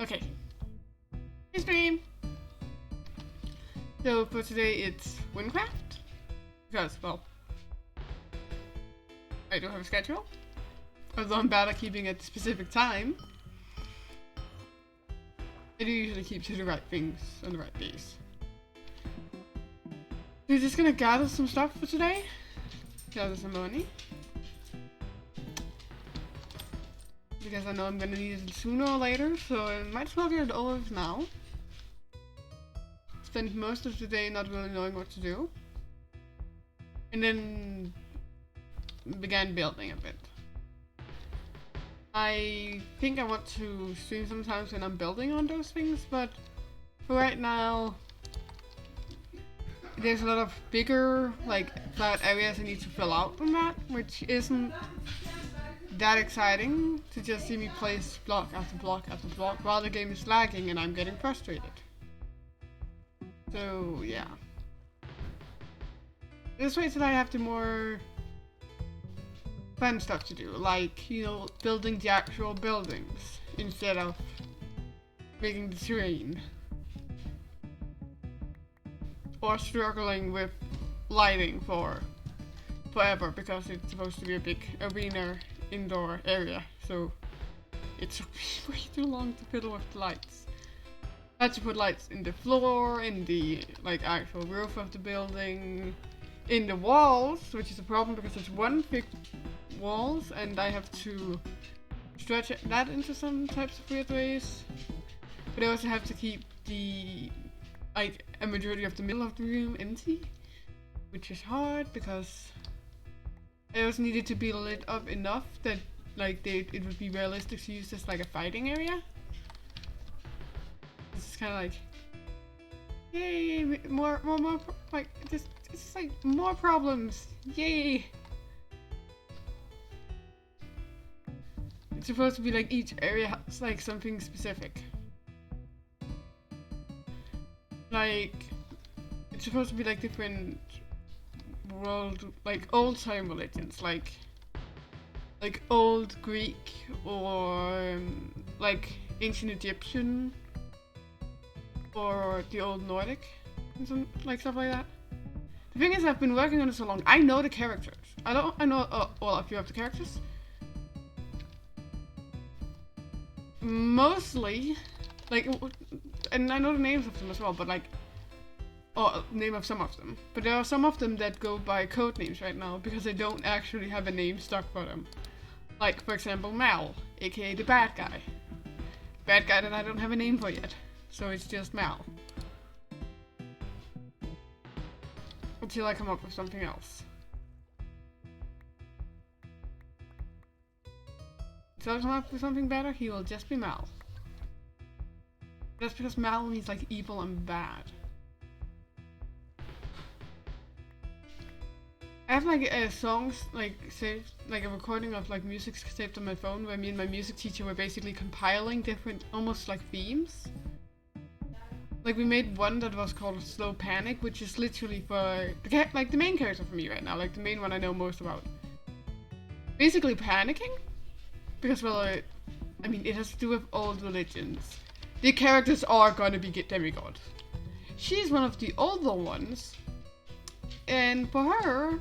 Okay. Hey stream! So for today it's wynncraft. Because, well, I don't have a schedule. Although I'm bad at keeping at a specific time. I do usually keep to the right things on the right days. We're just gonna gather some stuff for today. Gather some money. Because I know I'm gonna need it sooner or later, so I might as well get it over with now. Spent most of the day not really knowing what to do. And then began building a bit. I think I want to stream sometimes when I'm building on those things, but for right now, there's a lot of bigger, like, flat areas I need to fill out on that, which isn't that exciting to just see me place block after block after block while the game is lagging and I'm getting frustrated. So, yeah. This way I have the more fun stuff to do, like, you know, building the actual buildings instead of making the terrain. Or struggling with lighting for forever because it's supposed to be a big arena indoor area, so it took me way too long to fiddle with the lights. I had to put lights in the floor, in the like actual roof of the building, in the walls, which is a problem because it's one thick walls and I have to stretch that into some types of weird ways. But I also have to keep the like a majority of the middle of the room empty, which is hard because it also needed to be lit up enough that like it would be realistic to use this like a fighting area. It's kind of like, yay, more, like just it's like more problems, yay. It's supposed to be like each area has like something specific. Like, it's supposed to be like different world, like old time religions, like old Greek or like ancient Egyptian or the old Nordic and some like stuff like that. The thing is, I've been working on it so long. I know the characters. I know well, a few of the characters. Mostly, like, and I know the names of them as well, but like, or name of some of them. But there are some of them that go by code names right now because I don't actually have a name stuck for them. Like, for example, Mal, aka the bad guy. Bad guy that I don't have a name for yet. So it's just Mal. Until I come up with something else. Until I come up with something better, he will just be Mal. That's because Mal means like evil and bad. I have like songs like saved, like a recording of like music saved on my phone where me and my music teacher were basically compiling different, almost like themes. Like we made one that was called Slow Panic, which is literally for like the main character for me right now, like the main one I know most about. Basically panicking, because well, I mean it has to do with old religions. The characters are gonna be demigods. She's one of the older ones, and for her,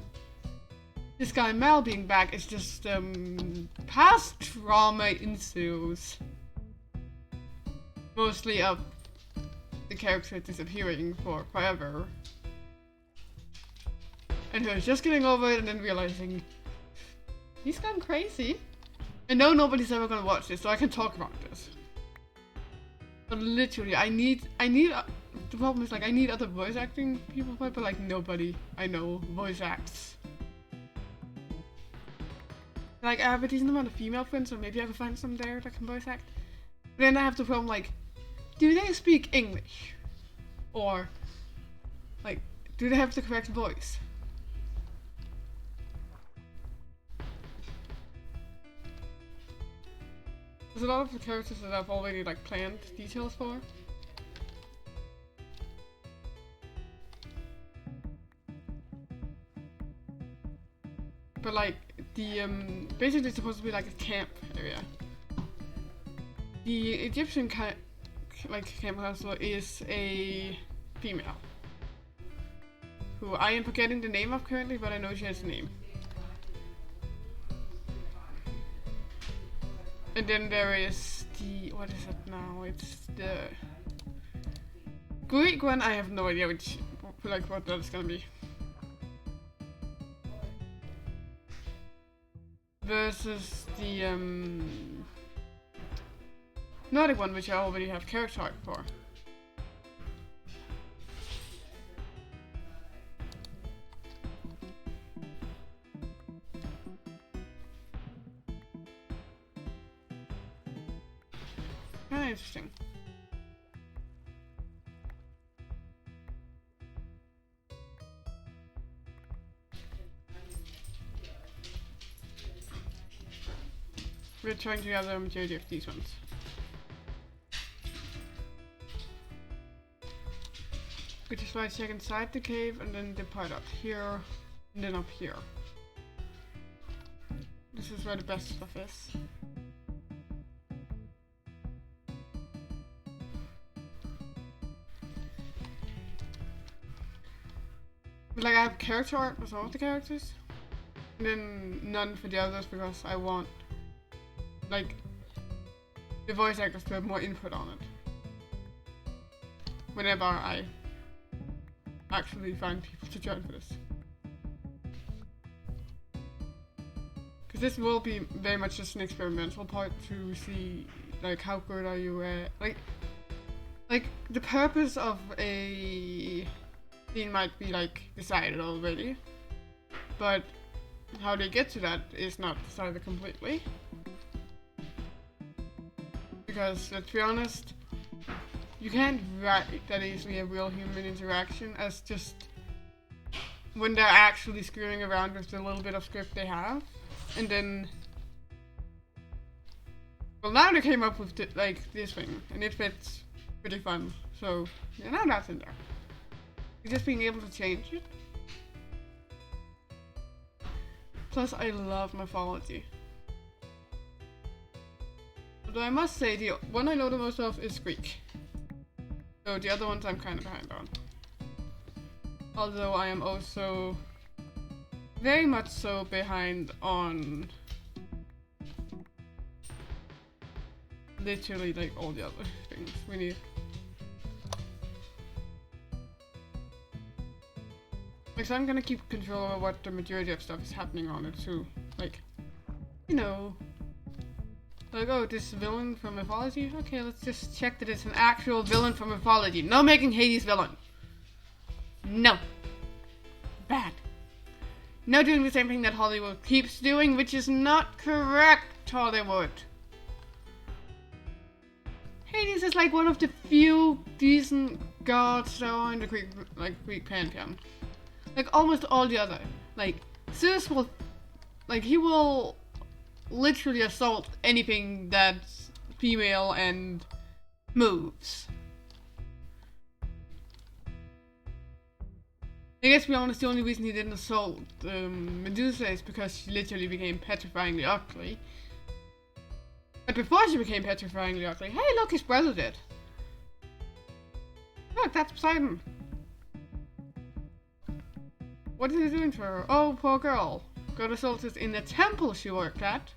this guy Mal being back is just past trauma ensues. Mostly of the character disappearing for forever. And her just getting over it and then realizing he's gone crazy. And no, nobody's ever gonna watch this, so I can talk about this. But literally, I need the problem is like I need other voice acting people for it, but like nobody I know voice acts. Like I have a decent amount of female friends, so maybe I can find some there that can voice act. But then I have the problem like, do they speak English? Or like, do they have the correct voice? There's a lot of the characters that I've already like planned details for. But like the basically it's supposed to be like a camp area. The Egyptian like camp counselor is a female. Who I am forgetting the name of currently, but I know she has a name. And then there is the, what is it now? It's the Greek one. I have no idea which, like, what that is gonna be. Versus the Nordic one, which I already have character art for. Kinda interesting. We're trying to gather a majority of these ones. Which is why I check inside the cave and then the part up here and then up here. This is where the best stuff is. But like I have character art for some of the characters. And then none for the others because I want like the voice actors to have more input on it. Whenever I actually find people to join for this. Because this will be very much just an experimental part to see like how good are you at like the purpose of a scene might be like decided already. But how they get to that is not decided completely. Because let's be honest, you can't write that easily a real human interaction as just when they're actually screwing around with the little bit of script they have. And then, well, now they came up with like this thing, and it fits pretty fun. So yeah, now that's in there. Just being able to change it. Plus, I love mythology. Although I must say, the one I know the most of is Greek. So the other ones I'm kind of behind on. Although I am also very much so behind on literally like all the other things we need. Like, so I'm gonna keep control of what the majority of stuff is happening on it too. Like, you know, like, oh, this villain from mythology? Okay, let's just check that it's an actual villain from mythology. No making Hades villain. No. Bad. No doing the same thing that Hollywood keeps doing, which is not correct, Hollywood. Hades is like one of the few decent gods that are in the Greek pantheon. Like almost all the other. Like, Zeus will, like, he will literally assault anything that's female and moves. I guess to be honest, the only reason he didn't assault Medusa is because she literally became petrifyingly ugly. But before she became petrifyingly ugly, hey look, his brother did. Look, that's Poseidon. What is he doing to her? Oh, poor girl. Got assaulted in the temple she worked at.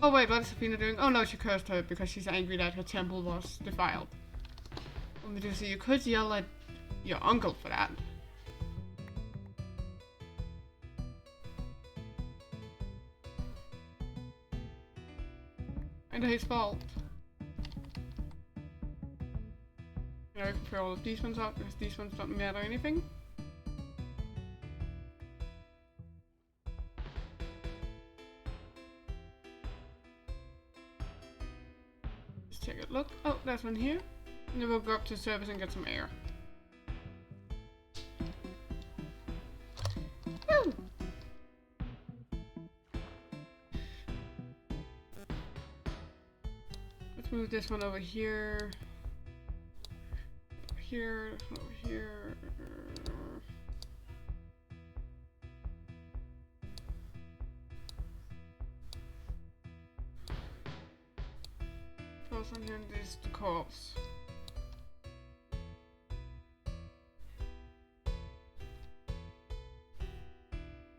Oh wait, what is Athena doing? Oh no, she cursed her because she's angry that her temple was defiled. Well, Medusa, you could yell at your uncle for that. And his fault. Now I can throw all of these ones out because these ones don't matter anything. Let's take a look. Oh, there's one here. And then we'll go up to service and get some air. Woo! Let's move this one over here. Over here, over here. else on here? There's the corpse.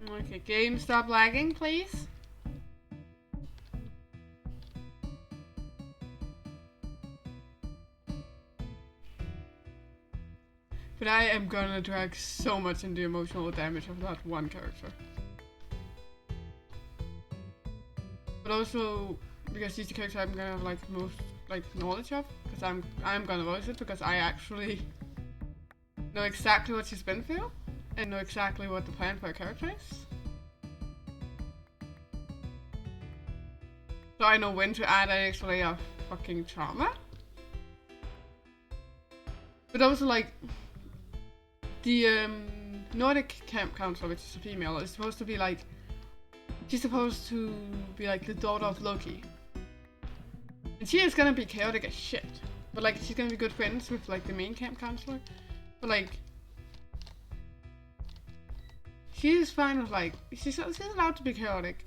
Okay, game, stop lagging, please. But I am gonna drag so much into emotional damage of that one character. But also, because she's the character I'm gonna have like most like knowledge of, because I'm gonna voice it because I actually know exactly what she's been through and know exactly what the plan for her character is. So I know when to add an extra layer of fucking trauma. But also like the Nordic camp counselor, which is a female, is supposed to be like, she's supposed to be like the daughter of Loki. And she is gonna be chaotic as shit. But like she's gonna be good friends with like the main camp counselor. But like she's fine with like she's allowed to be chaotic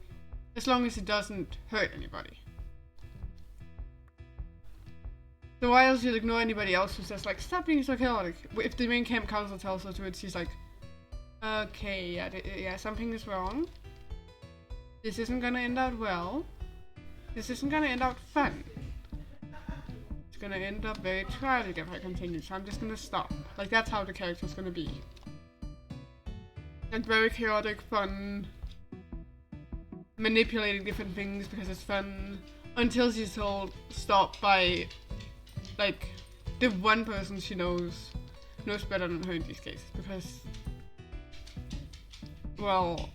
as long as it doesn't hurt anybody. So why else you'd ignore anybody else who says like, stop being so chaotic? If the main camp counselor tells her to it, she's like, okay, yeah, something is wrong. This isn't gonna end out well. This isn't gonna end out fun. It's gonna end up very tragic if I continue, so I'm just gonna stop. Like, that's how the character's gonna be. And very chaotic, fun, manipulating different things because it's fun, until she's told stop by, like, the one person she knows better than her in these cases, because, well,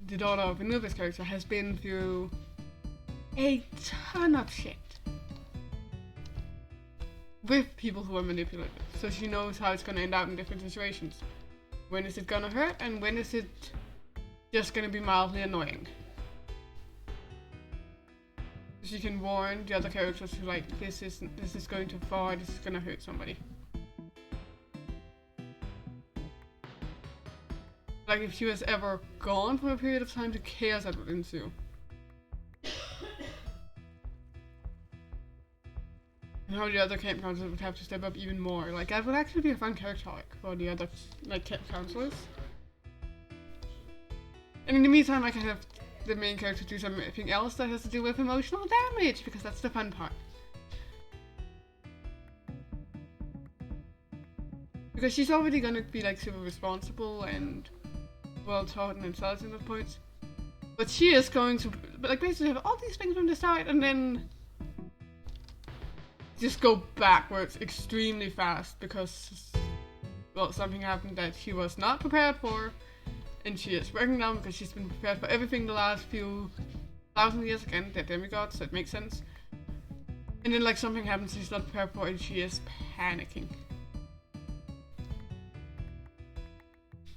the daughter of Anuba's character has been through a ton of shit with people who are manipulative, so she knows how it's gonna end out in different situations. When is it gonna hurt, and when is it just gonna be mildly annoying? She can warn the other characters who like, this is going too far, this is gonna hurt somebody. Like if she was ever gone for a period of time, the chaos that would ensue. And how the other camp counselors would have to step up even more. Like that would actually be a fun character arc for the other like camp counselors. And in the meantime, I can have the main character do something else that has to do with emotional damage, because that's the fun part. Because she's already gonna be like super responsible and well taught and intelligent at points. But she is going to like basically have all these things from the start and then just go backwards extremely fast because, well, something happened that she was not prepared for. And she is breaking down because she's been prepared for everything the last few thousand years. Again, they're demigods, so it makes sense. And then like something happens she's not prepared for and she is panicking.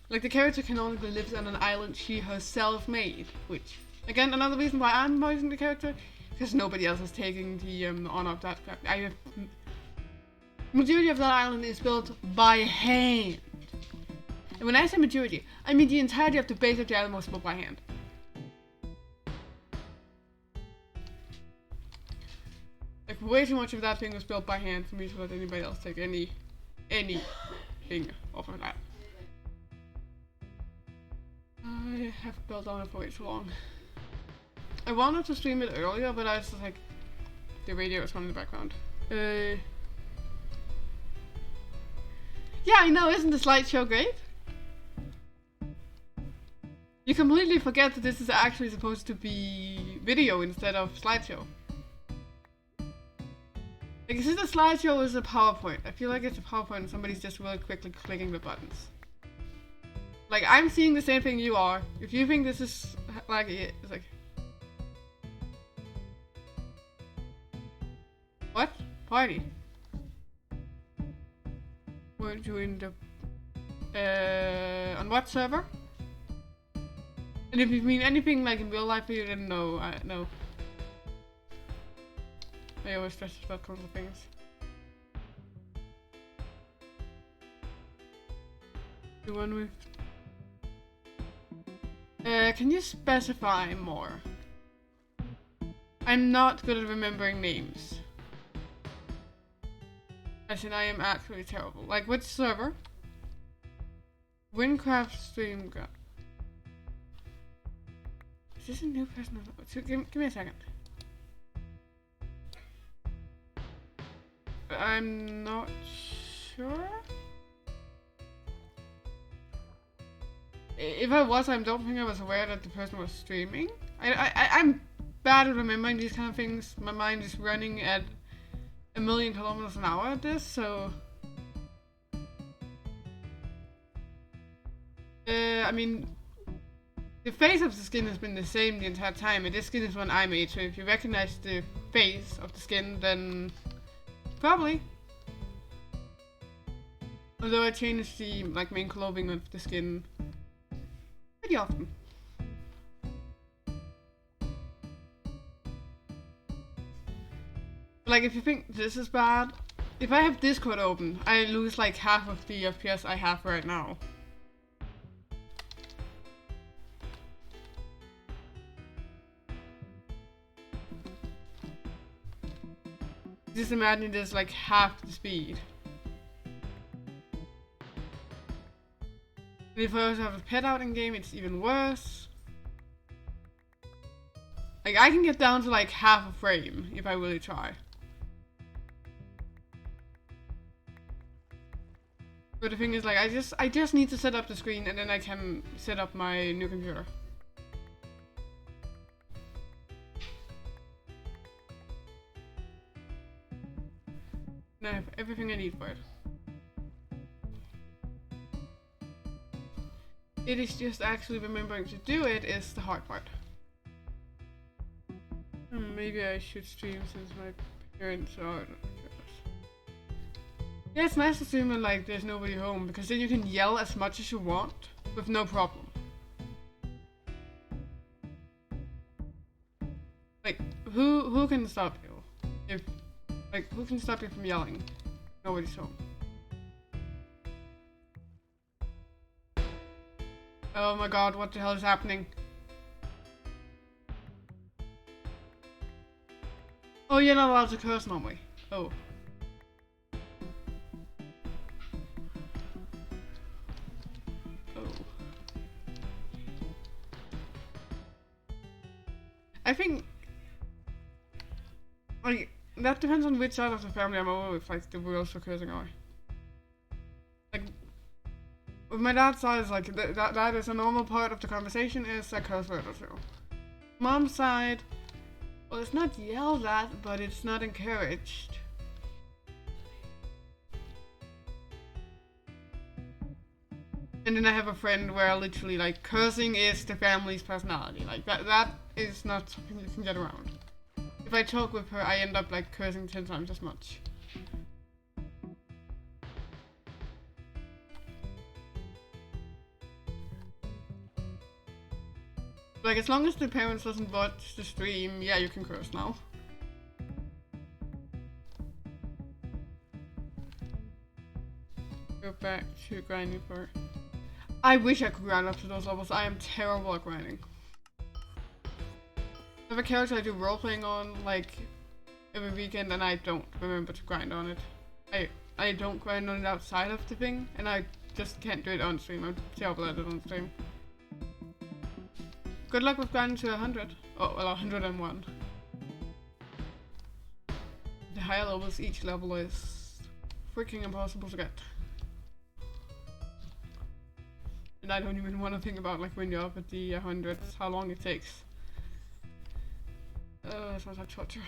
Like the character canonically lives on an island she herself made, which, again, another reason why I'm voicing the character, because nobody else is taking the honor of that. Majority of that island is built by hand. And when I say majority, I mean the entirety of the base of the island was built by hand. Like way too much of that thing was built by hand for me to let anybody else take anything off of that. I have built on it for way too long. I wanted to stream it earlier, but I was just like, the radio was on in the background. Yeah, I know, isn't the slideshow great? You completely forget that this is actually supposed to be video instead of slideshow. Like, is this a slideshow or is it a PowerPoint? I feel like it's a PowerPoint and somebody's just really quickly clicking the buttons. Like, I'm seeing the same thing you are. If you think this is like, it's like... What? Party? We're doing the... on what server? And if you mean anything like in real life, you didn't know, no. I always stress about couple of things. The one with... can you specify more? I'm not good at remembering names. As in, I am actually terrible. Like, which server? wynncraft stream. Is this a new person? Give me a second. I'm not sure. If I was, I don't think I was aware that the person was streaming. I'm bad at remembering these kind of things. My mind is running at 1,000,000 kilometers an hour at this, so... I mean... The face of the skin has been the same the entire time, and this skin is one I made, so if you recognize the face of the skin, then... Probably. Although I change the main clothing of the skin pretty often. Like, if you think this is bad, if I have Discord open, I lose like half of the FPS I have right now. Just imagine there's like half the speed. And if I also have a pet out in game, it's even worse. Like, I can get down to like half a frame if I really try. But the thing is, like, I just need to set up the screen and then I can set up my new computer. And I have everything I need for it. It is just actually remembering to do it is the hard part. Maybe I should stream since my parents are... Yeah, it's nice to stream when like there's nobody home, because then you can yell as much as you want with no problem. Like, who can stop you? If like, who can stop you from yelling? Nobody's home. Oh my god, what the hell is happening? Oh, you're not allowed to curse normally. Oh. Oh. I think... like, that depends on which side of the family I'm over with, like, the rules for cursing are. Like, with my dad's side, like, that is a normal part of the conversation, is a curse word or so. Mom's side, well, it's not yelled at, but it's not encouraged. And then I have a friend where literally, like, cursing is the family's personality. Like, that is not something you can get around. If I talk with her, I end up, like, cursing 10 times as much. Like, as long as the parents doesn't watch the stream, yeah, you can curse now. Go back to grinding for... I wish I could grind up to those levels. I am terrible at grinding. I have a character I do role-playing on, like, every weekend, and I don't remember to grind on it. I don't grind on it outside of the thing, and I just can't do it on stream. I'm terrible at it on stream. Good luck with grinding to 100. Oh, well, 101. The higher levels, each level is freaking impossible to get. And I don't even want to think about, like, when you're up at the 100s, how long it takes. It sounds like torture.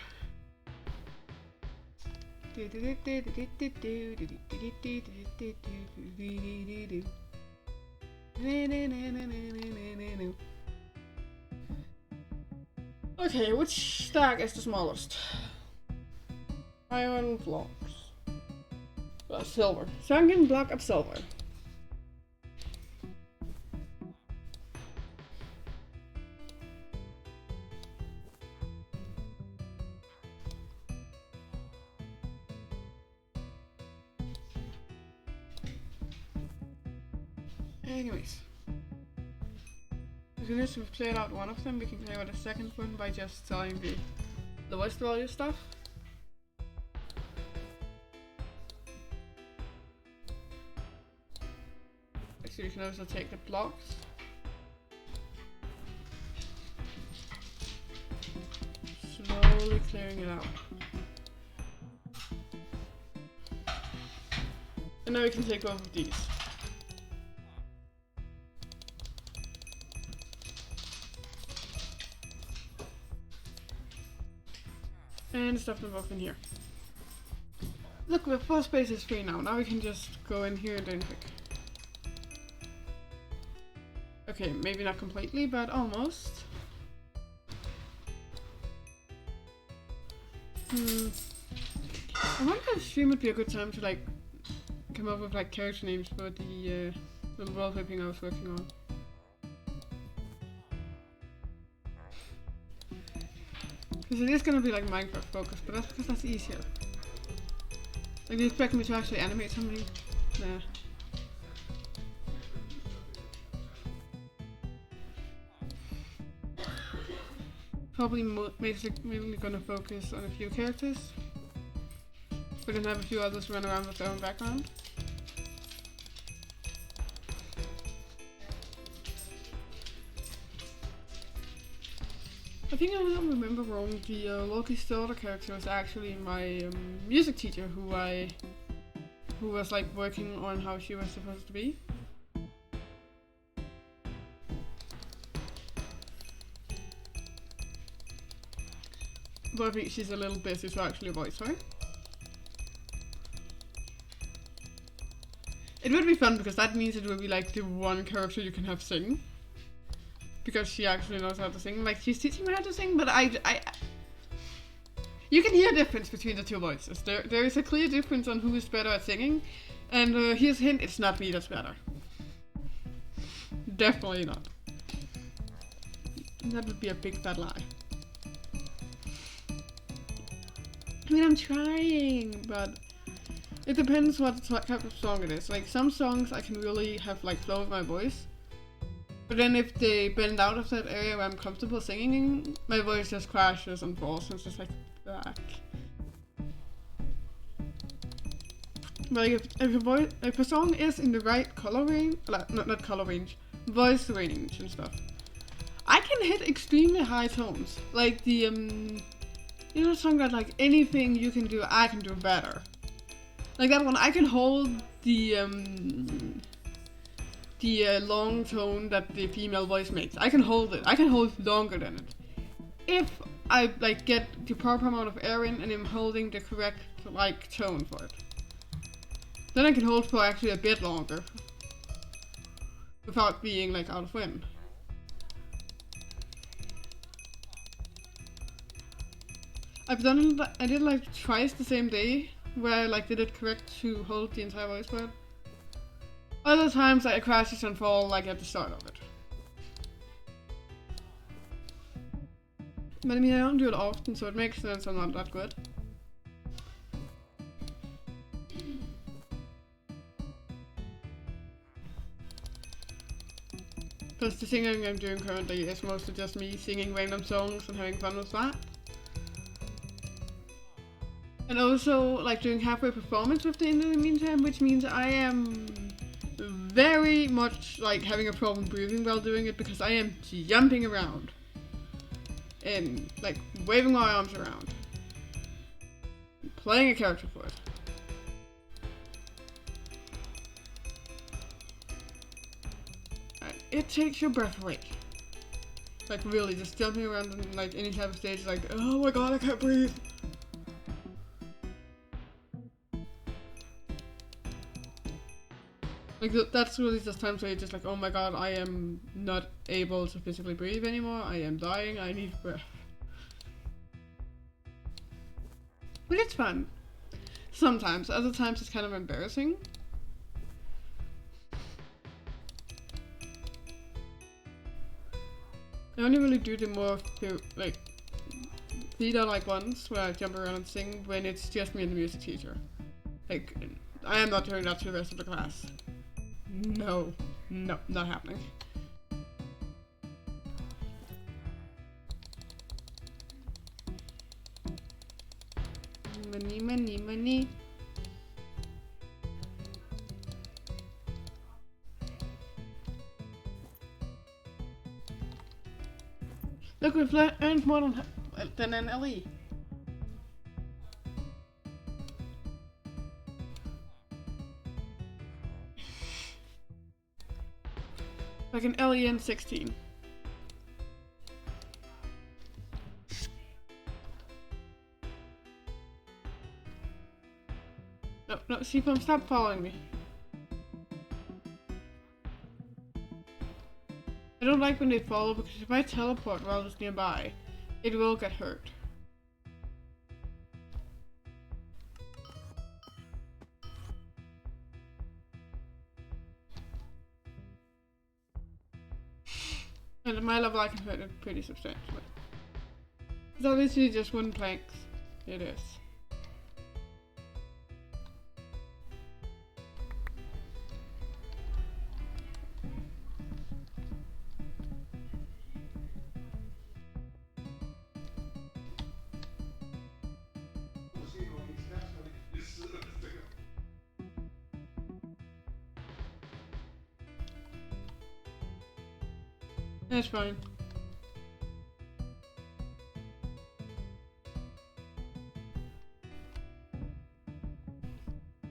Okay, which stack is the smallest? Iron blocks. Silver. Sunken block of silver. Anyways. As soon as we've cleared out one of them, we can clear out a second one by just selling the the voice value stuff. Actually, you can also take the blocks. Slowly clearing it out. And now we can take both of these. And stuff them both in here. Look, the floor space is free now. Now we can just go in here and then pick. Okay, maybe not completely, but almost. I wonder if stream would be a good time to like come up with like character names for the little wallpapering I was working on. Because it is gonna be like Minecraft focused, but that's because that's easier. Like, do you expect me to actually animate something? Nah. Probably mainly gonna focus on a few characters, but then have a few others run around with their own background. I think I don't remember wrong, the Loki's daughter character was actually my music teacher who was like working on how she was supposed to be. But I think she's a little busy to actually voice her. It would be fun because that means it will be like the one character you can have sing. Because she actually knows how to sing. Like, she's teaching me how to sing, but you can hear a difference between the two voices. There is a clear difference on who is better at singing. And here's a hint, it's not me that's better. Definitely not. That would be a big fat lie. I mean, I'm trying, but it depends what type of song it is. Like, some songs I can really have like flow with my voice. But then if they bend out of that area where I'm comfortable singing in, my voice just crashes and falls and it's just like, back. But like if a song is in the right color range, not color range, voice range and stuff, I can hit extremely high tones. Like the, you know the song that like anything you can do, I can do better. Like that one, I can hold the long tone that the female voice makes. I can hold it. I can hold longer than it. If I like get the proper amount of air in and I'm holding the correct like tone for it. Then I can hold for actually a bit longer. Without being like out of wind. I did like twice the same day where I like did it correct to hold the entire voice word. Other times I crashes and fall like at the start of it. But I mean I don't do it often, so it makes sense I'm not that good. Plus the singing I'm doing currently is mostly just me singing random songs and having fun with that. And also like doing halfway performance with it in the meantime, which means I am very much like having a problem breathing while doing it because I am jumping around and like waving my arms around, playing a character for it. And it takes your breath away. Like really, just jumping around on like any type of stage, like oh my god, I can't breathe. Like that's really just times where you're just like, oh my god, I am not able to physically breathe anymore. I am dying. I need breath. But it's fun. Sometimes. Other times it's kind of embarrassing. I only really do the more like theater-like ones where I jump around and sing when it's just me and the music teacher. Like I am not doing that to the rest of the class. No, not happening. Look, we've earned more than an LE. Like an LE and 16. No, Seafoam, stop following me. I don't like when they follow because if I teleport while it's nearby, it will get hurt. And at my level I can hurt it pretty substantially. It's obviously just wooden planks. It is. That's fine.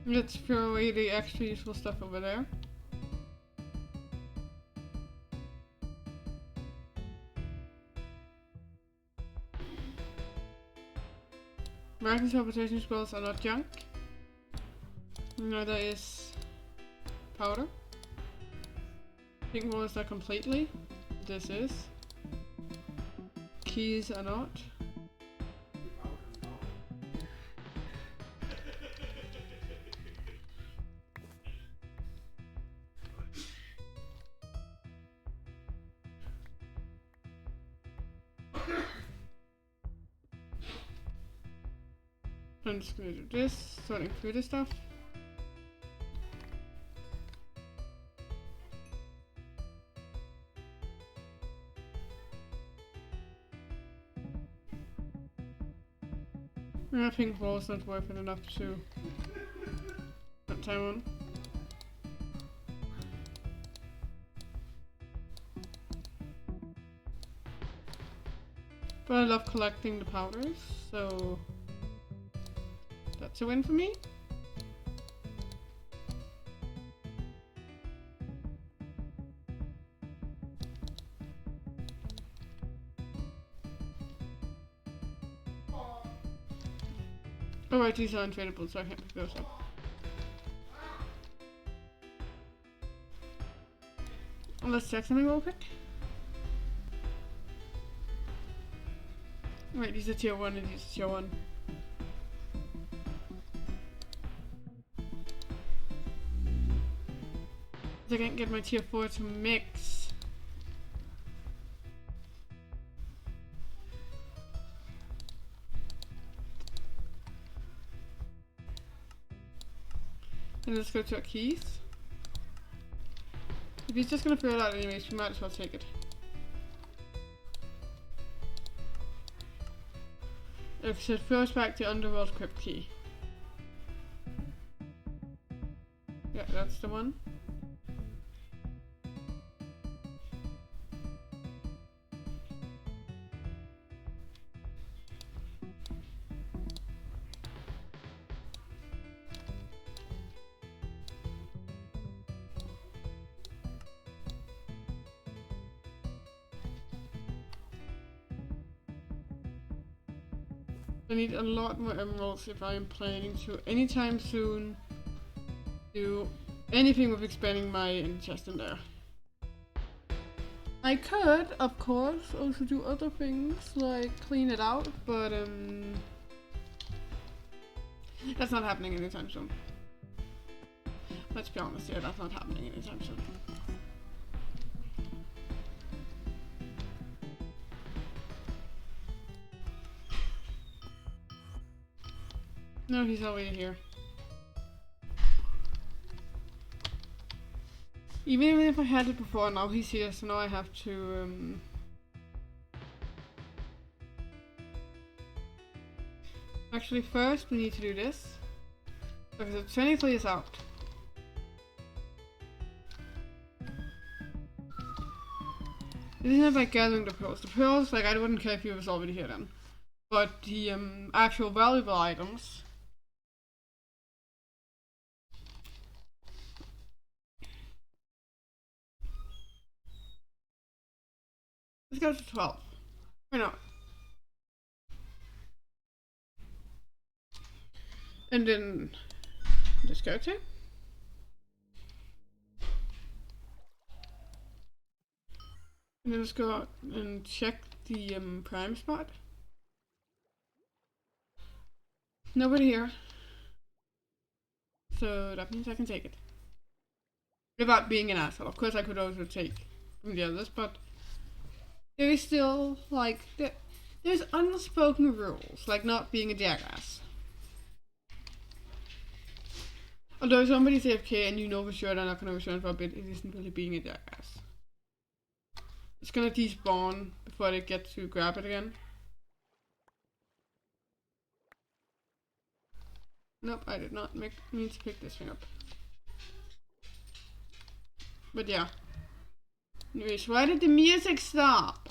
Let's throw away the extra useful stuff over there. American teleportation spells are not junk. Neither is powder. Pink walls are completely. This is. Keys are not. I'm just gonna do this, sorting through this stuff. I think wall's not worth it enough to put time on. But I love collecting the powders, so that's a win for me. Alright, these are untradeable, so I can't pick those up. Let's check something real quick. Right, these are tier 1 and these are tier 1. I can't get my tier 4 to mix. And let's go to our keys. If he's just gonna throw it out anyways, we might as well take it. It should throw us back to Underworld Crypt key. Yeah, that's the one. I need a lot more emeralds if I am planning to anytime soon do anything with expanding my chest in there. I could, of course, also do other things like clean it out, but that's not happening anytime soon. Let's be honest here, that's not happening anytime soon. No, he's already here. Even if I had it before, now he's here, so now I have to actually first we need to do this. Because the 23 is out. This isn't like gathering the pearls. The pearls, like, I wouldn't care if he was already here then. But the actual valuable items. Let's go to 12. Why not? And then this character. And then let's go out and check the prime spot. Nobody here. So that means I can take it. Without being an asshole. Of course I could also take from the others, but there is still, like, there's unspoken rules, like not being a jackass. Although somebody's AFK and you know for sure they're not gonna return for a bit, it isn't really being a jackass. It's gonna despawn before they get to grab it again. Nope, I did not mean to pick this thing up. But yeah. Anyways, why did the music stop?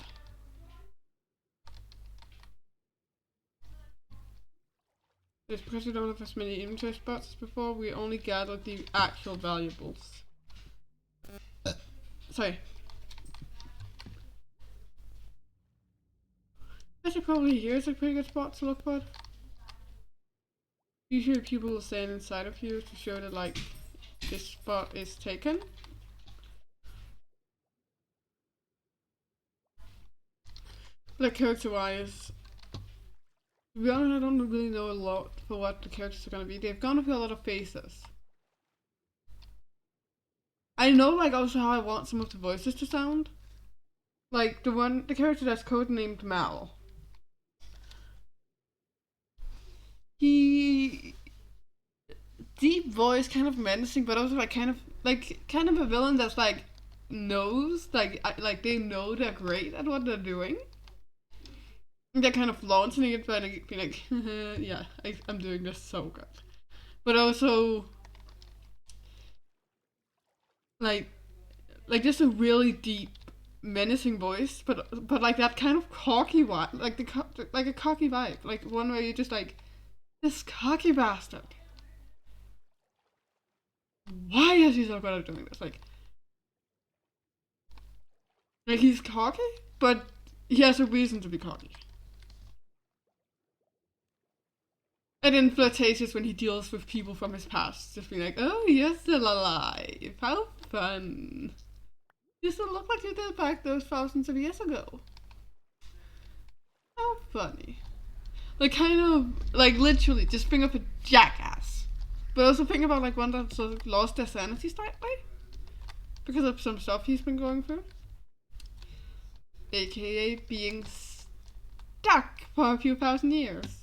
It's because we don't have as many inventory spots as before. We only gathered the actual valuables. Sorry. Actually, probably here is a pretty good spot to look for. Usually people will stand inside of you to show that, like, this spot is taken. Like, character-wise, to be honest, I don't really know a lot for what the characters are gonna be. They've gone through a lot of phases. I know, like, also how I want some of the voices to sound. Like, the character that's codenamed Mal. He... deep voice, kind of menacing, but also, like, kind of a villain that's, like, knows, like they know they're great at what they're doing. They're kind of launching it by being like, yeah, I'm doing this so good. But also, like just a really deep, menacing voice, but like that kind of cocky vibe, like a cocky vibe, like one where you're just like, this cocky bastard. Why is he so good at doing this? Like he's cocky, but he has a reason to be cocky. And then flirtatious when he deals with people from his past. Just being like, oh, you're still alive. How fun. You still look like you did back those thousands of years ago. How funny. Like, kind of, like, literally, just bring up a jackass. But also think about, like, one that sort of lost their sanity slightly. Because of some stuff he's been going through. AKA being stuck for a few thousand years.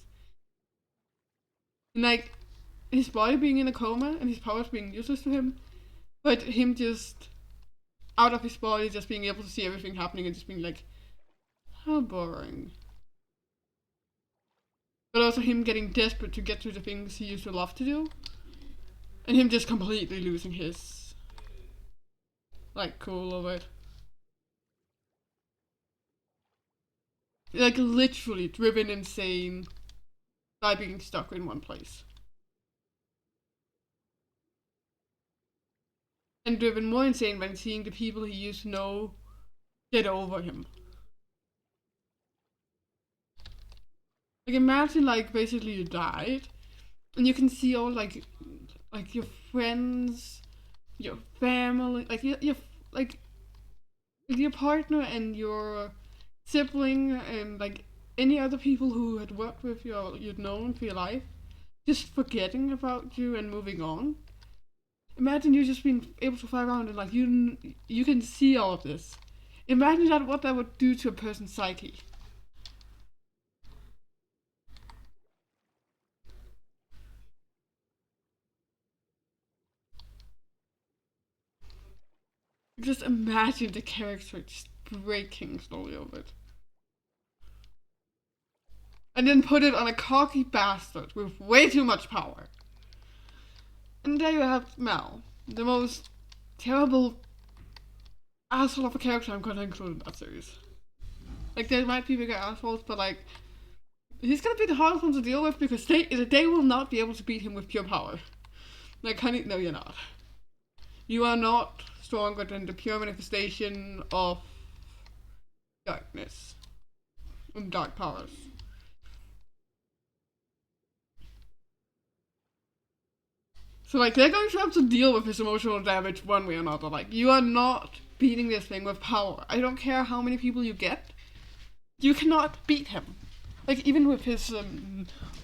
And, like, his body being in a coma and his powers being useless to him, but him just out of his body, just being able to see everything happening and just being like, how boring. But also him getting desperate to get to the things he used to love to do, and him just completely losing his, like, cool over it. Like, literally driven insane by being stuck in one place. And driven more insane when seeing the people he used to know get over him. Like, imagine, like, basically you died, and you can see all, like your friends, your family, like, your partner and your sibling and, like, any other people who had worked with you or you'd known for your life, just forgetting about you and moving on. Imagine you just being able to fly around and, like, you can see all of this. Imagine what that would do to a person's psyche. Just imagine the character just breaking slowly over it. And then put it on a cocky bastard with way too much power. And there you have Mel, the most terrible asshole of a character I'm gonna include in that series. Like, there might be bigger assholes, but like, he's gonna be the hardest one to deal with because they will not be able to beat him with pure power. Like, honey, no, you're not. You are not stronger than the pure manifestation of darkness and dark powers. So like, they're going to have to deal with his emotional damage one way or another. Like, you are not beating this thing with power. I don't care how many people you get. You cannot beat him. Like, even with his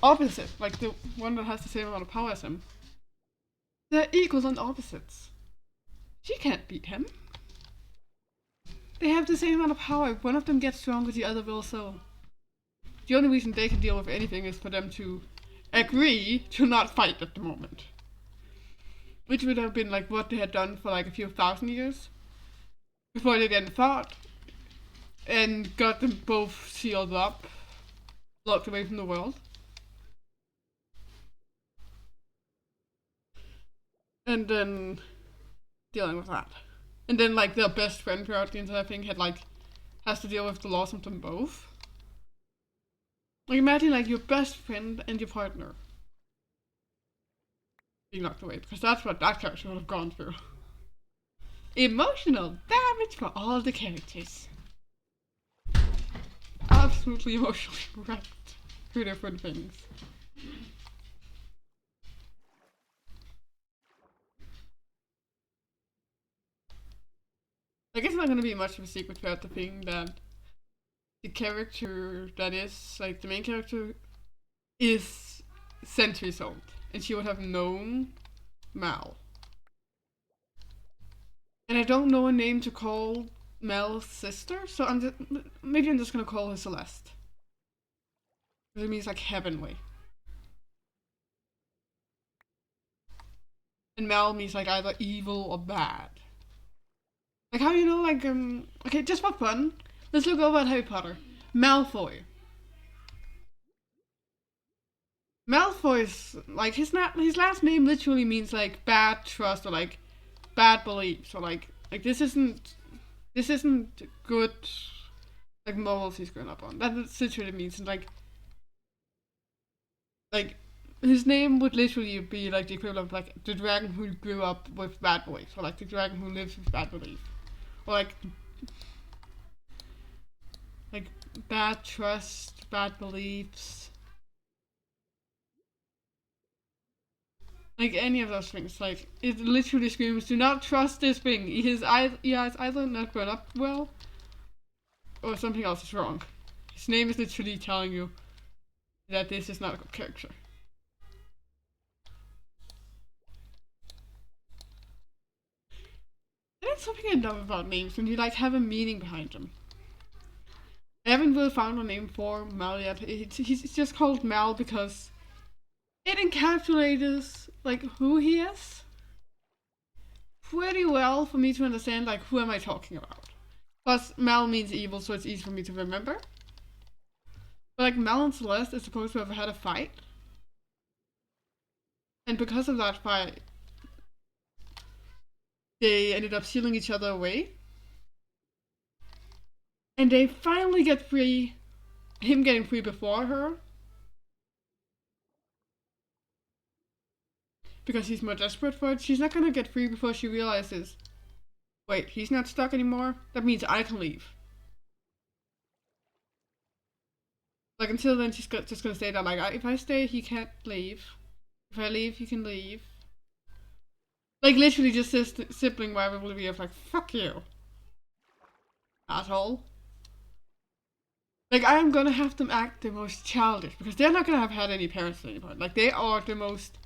opposite, like the one that has the same amount of power as him. They're equals and opposites. She can't beat him. They have the same amount of power. If one of them gets stronger, the other will so. The only reason they can deal with anything is for them to agree to not fight at the moment. Which would have been like what they had done for like a few thousand years. Before they then fought. And got them both sealed up. Locked away from the world. And then dealing with that. And then like their best friend throughout the entire thing has to deal with the loss of them both. Like imagine like your best friend and your partner being locked away, because that's what that character would have gone through. Emotional damage for all the characters. Absolutely emotionally wrecked through different things. I guess it's not gonna be much of a secret throughout the thing that the character that is, like, the main character is centuries old. And she would have known Mal. And I don't know a name to call Mal's sister, so maybe I'm just gonna call her Celeste. Because it means, like, heavenly. And Mal means, like, either evil or bad. Like, how do you know, like, okay, just for fun, let's look over at Harry Potter. Malfoy. Malfoy's, like, his last name literally means, like, bad trust or, like, bad beliefs or, like this isn't good, like, morals he's grown up on. That literally means, like, his name would literally be, like, the equivalent of, like, the dragon who grew up with bad beliefs, or, like, the dragon who lives with bad beliefs. Or, like, bad trust, bad beliefs. Like, any of those things. Like, it literally screams, do not trust this thing. He is either not grown up well, or something else is wrong. His name is literally telling you that this is not a good character. And that's something I love about names, when you, like, have a meaning behind them. I haven't really found a name for Mal yet. He's just called Mal because it encapsulates, like, who he is pretty well for me to understand, like, who am I talking about. Plus, Mal means evil, so it's easy for me to remember. But, like, Mal and Celeste is supposed to have had a fight. And because of that fight, they ended up sealing each other away. And they finally get free. Him getting free before her. Because he's more desperate for it. She's not gonna get free before she realizes, wait, he's not stuck anymore? That means I can leave. Like, until then, she's just gonna stay there. Like, if I stay, he can't leave. If I leave, he can leave. Like, literally just this sibling rivalry of, like, fuck you, asshole. Like, I am gonna have them act the most childish, because they're not gonna have had any parents at any point. Like, they are the most,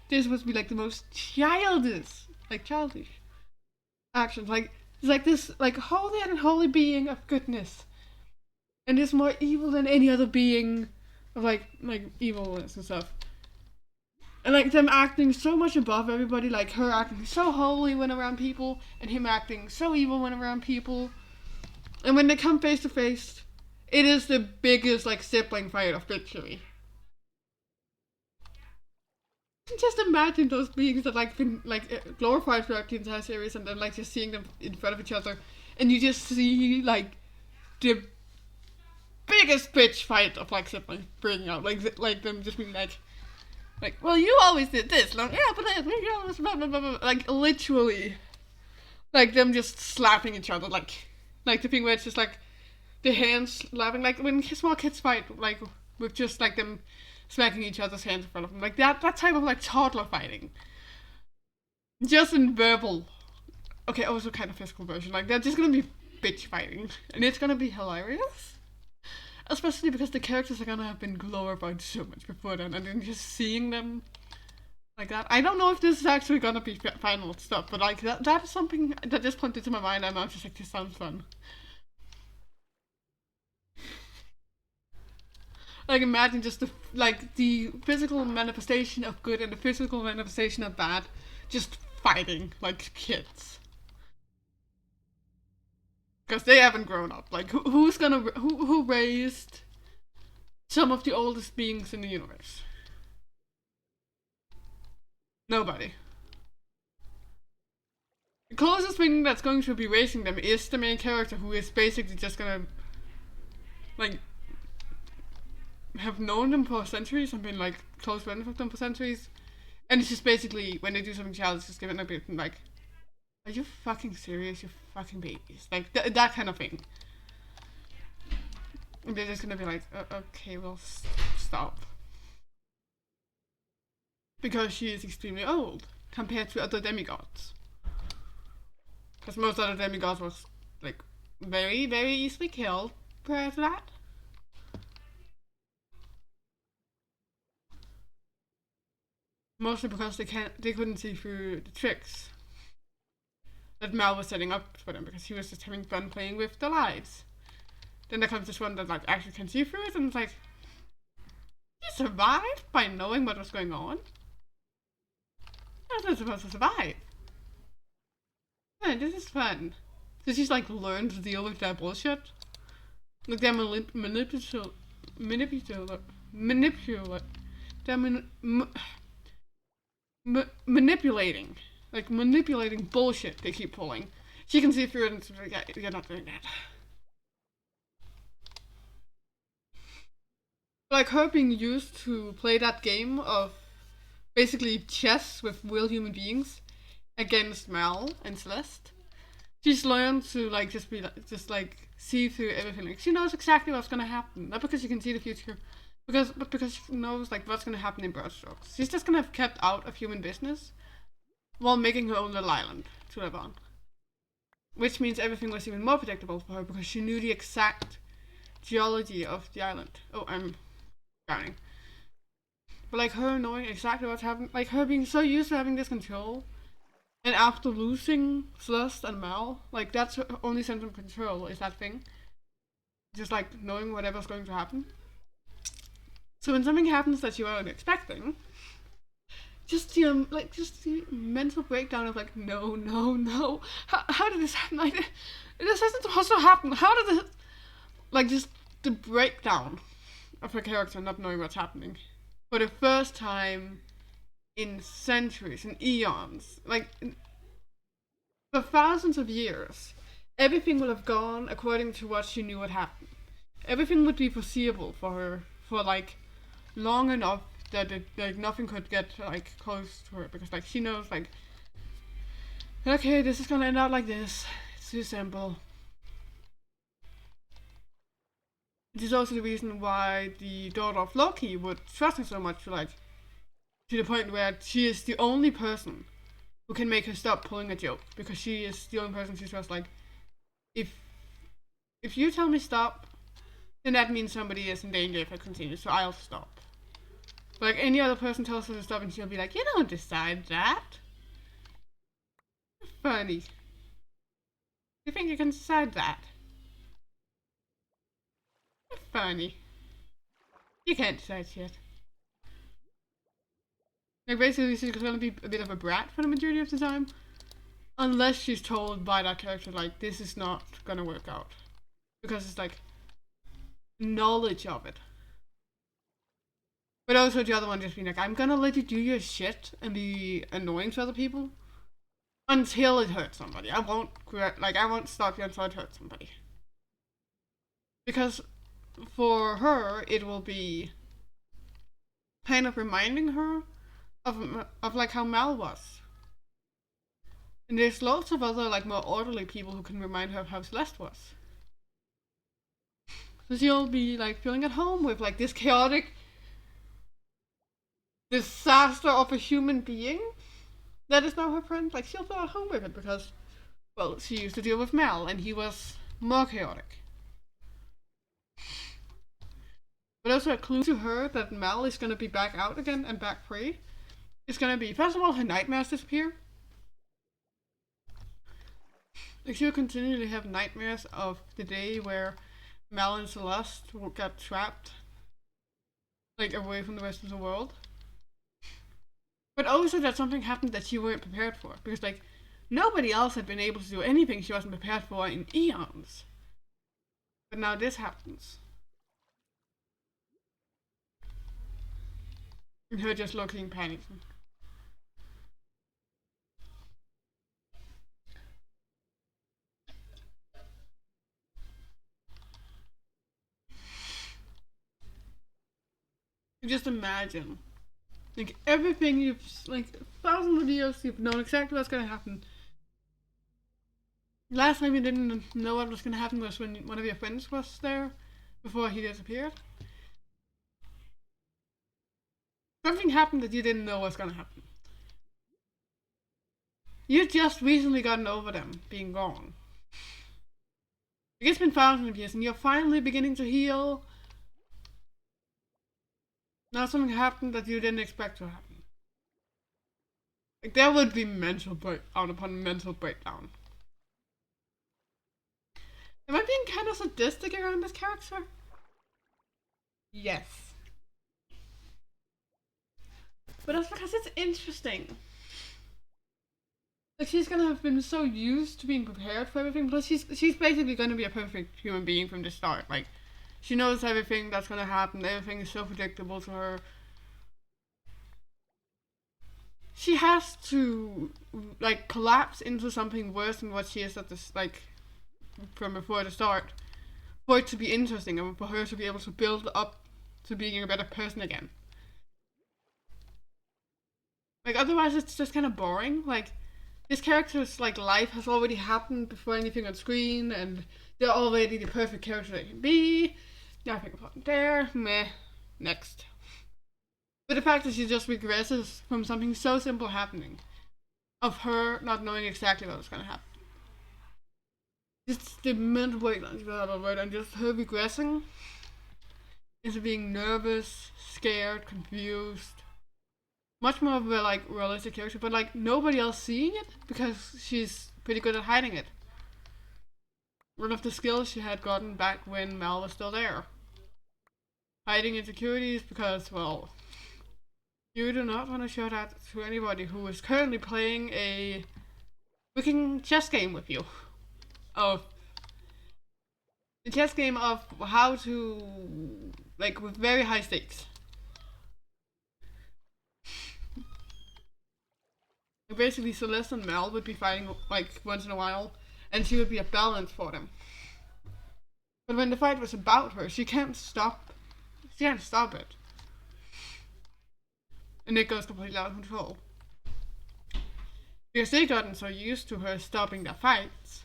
they're supposed to be, like, the most childish actions. Like, it's like this, like, holy and holy being of goodness. And is more evil than any other being of, like evilness and stuff. And, like, them acting so much above everybody, like, her acting so holy when around people, and him acting so evil when around people. And when they come face to face, it is the biggest, like, sibling fight of victory. Just imagine those beings that, like, been, like, glorified throughout the entire series, and then, like, just seeing them in front of each other, and you just see like the biggest bitch fight of like siblings breaking out, like them just being like, well, you always did this, like, yeah, but then you always blah, blah, blah, blah. Like literally, like them just slapping each other, like the thing where it's just like the hands slapping, like when small kids fight, like with just like them smacking each other's hands in front of them, like that type of like toddler fighting, just in verbal. Okay, also kind of physical version, like they're just gonna be bitch fighting, and it's gonna be hilarious. Especially because the characters are gonna have been glorified so much before then, and then just seeing them like that. I don't know if this is actually gonna be final stuff, but like that is something that just popped into my mind, and I'm just like, this sounds fun. Like imagine just the physical manifestation of good and the physical manifestation of bad, just fighting like kids. Because they haven't grown up. Like who raised some of the oldest beings in the universe? Nobody. The closest thing that's going to be raising them is the main character, who is basically just gonna like have known them for centuries and been like close friends with them for centuries. And it's just basically when they do something childish, just giving a bit like, are you fucking serious? You fucking babies. Like that kind of thing. And they're just gonna be like, okay, well, stop. Because she is extremely old compared to other demigods. Because most other demigods was like very, very easily killed prior to that. Mostly because they couldn't see through the tricks that Mal was setting up for them, because he was just having fun playing with the lights. Then there comes this one that like actually can see through it, and it's like, he survived by knowing what was going on? How was I supposed to survive? Man, this is fun. So she's like learned to deal with that bullshit. Like they're manipulating. They're manipulating. Like manipulating bullshit they keep pulling. She can see through it and it's like, yeah, you're not doing that. Like her being used to play that game of basically chess with real human beings against Mel and Celeste. She's learned to like just see through everything. Like she knows exactly what's gonna happen. Not because she can see the future, but because she knows like what's gonna happen in broad strokes. She's just gonna have kept out of human business while making her own little island to live on. Which means everything was even more predictable for her because she knew the exact geology of the island. Oh, I'm drowning. But like her knowing exactly what's happening, like her being so used to having this control, and after losing Celeste and Mal, like that's her only sense of control is that thing. Just like knowing whatever's going to happen. So when something happens that you weren't expecting, just the mental breakdown of like, no, how did this happen? Like, this isn't supposed to happen. How did this? Like just the breakdown of her character not knowing what's happening for the first time in centuries, in eons, like for thousands of years, everything would have gone according to what she knew would happen. Everything would be foreseeable for her for like long enough that like nothing could get like close to her, because like she knows like, okay, this is gonna end out like this. It's too simple. It is also the reason why the daughter of Loki would trust her so much, like to the point where she is the only person who can make her stop pulling a joke, because she is the only person she trusts. Like, if you tell me stop, then that means somebody is in danger if I continue, so I'll stop. But like any other person tells her to stop and she'll be like, you don't decide that. Funny. You think you can decide that? Funny. You can't decide shit. Like basically she's gonna be a bit of a brat for the majority of the time. Unless she's told by that character like, this is not gonna work out. Because it's like knowledge of it. But also the other one just being like, I'm gonna let you do your shit and be annoying to other people. until it hurts somebody. I won't stop you until it hurts somebody. Because for her, it will be kind of reminding her of like how Mal was. And there's lots of other like more orderly people who can remind her of how Celeste was. So she'll be like feeling at home with like this chaotic disaster of a human being that is now her friend. Like she'll feel at home with it because, well, she used to deal with Mal and he was more chaotic. But also a clue to her that Mal is gonna be back out again and back free is gonna be, first of all, her nightmares disappear. Like she'll continually have nightmares of the day where Mal and Celeste got trapped, like away from the rest of the world. But also that something happened that she weren't prepared for, because like nobody else had been able to do anything she wasn't prepared for in eons. But now this happens. And her just looking panicking. Just imagine, like everything you've, like thousands of years, you've known exactly what's gonna happen. Last time you didn't know what was gonna happen was when one of your friends was there before he disappeared. Something happened that you didn't know was gonna happen. You just recently gotten over them being gone. It's been thousands of years and you're finally beginning to heal. Now something happened that you didn't expect to happen. Like there would be mental breakdown upon mental breakdown. Am I being kind of sadistic around this character? Yes. But that's because it's interesting. Like she's gonna have been so used to being prepared for everything, plus she's basically gonna be a perfect human being from the start. Like she knows everything that's gonna happen, everything is so predictable to her. She has to like collapse into something worse than what she is at this, like from before the start, for it to be interesting and for her to be able to build up to being a better person again. Like otherwise it's just kind of boring. Like this character's like life has already happened before anything on screen, and they're already the perfect character they can be. Nothing important there. Meh. Next. But the fact that she just regresses from something so simple happening, of her not knowing exactly what was gonna happen. Just the mental breakdown she got over it, and just her regressing into being nervous, scared, confused. Much more of a like realistic character, but like nobody else seeing it because she's pretty good at hiding it. One of the skills she had gotten back when Mal was still there. Hiding insecurities because, well, you do not want to show that to anybody who is currently playing a freaking chess game with you. Oh. A chess game of how to, like, with very high stakes. Basically, Celeste and Mel would be fighting, like, once in a while, and she would be a balance for them. But when the fight was about her, she can't stop it. And it goes completely out of control. Because they've gotten so used to her stopping their fights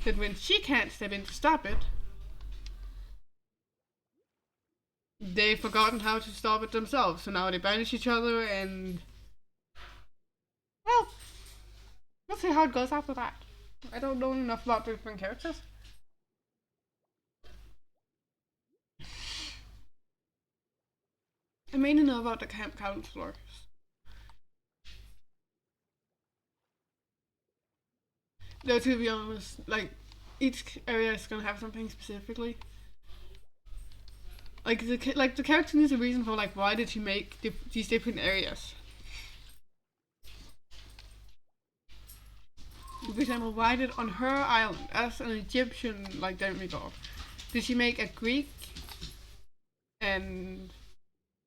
that when she can't step in to stop it, they've forgotten how to stop it themselves. So now they banish each other and, well, we'll see how it goes after that. I don't know enough about the different characters. I mainly know about the camp counselors. Though to be honest, like each area is gonna have something specifically. Like the character needs a reason for like why did she make these different areas. For example, why did on her island as an Egyptian like demigod did she make a Greek and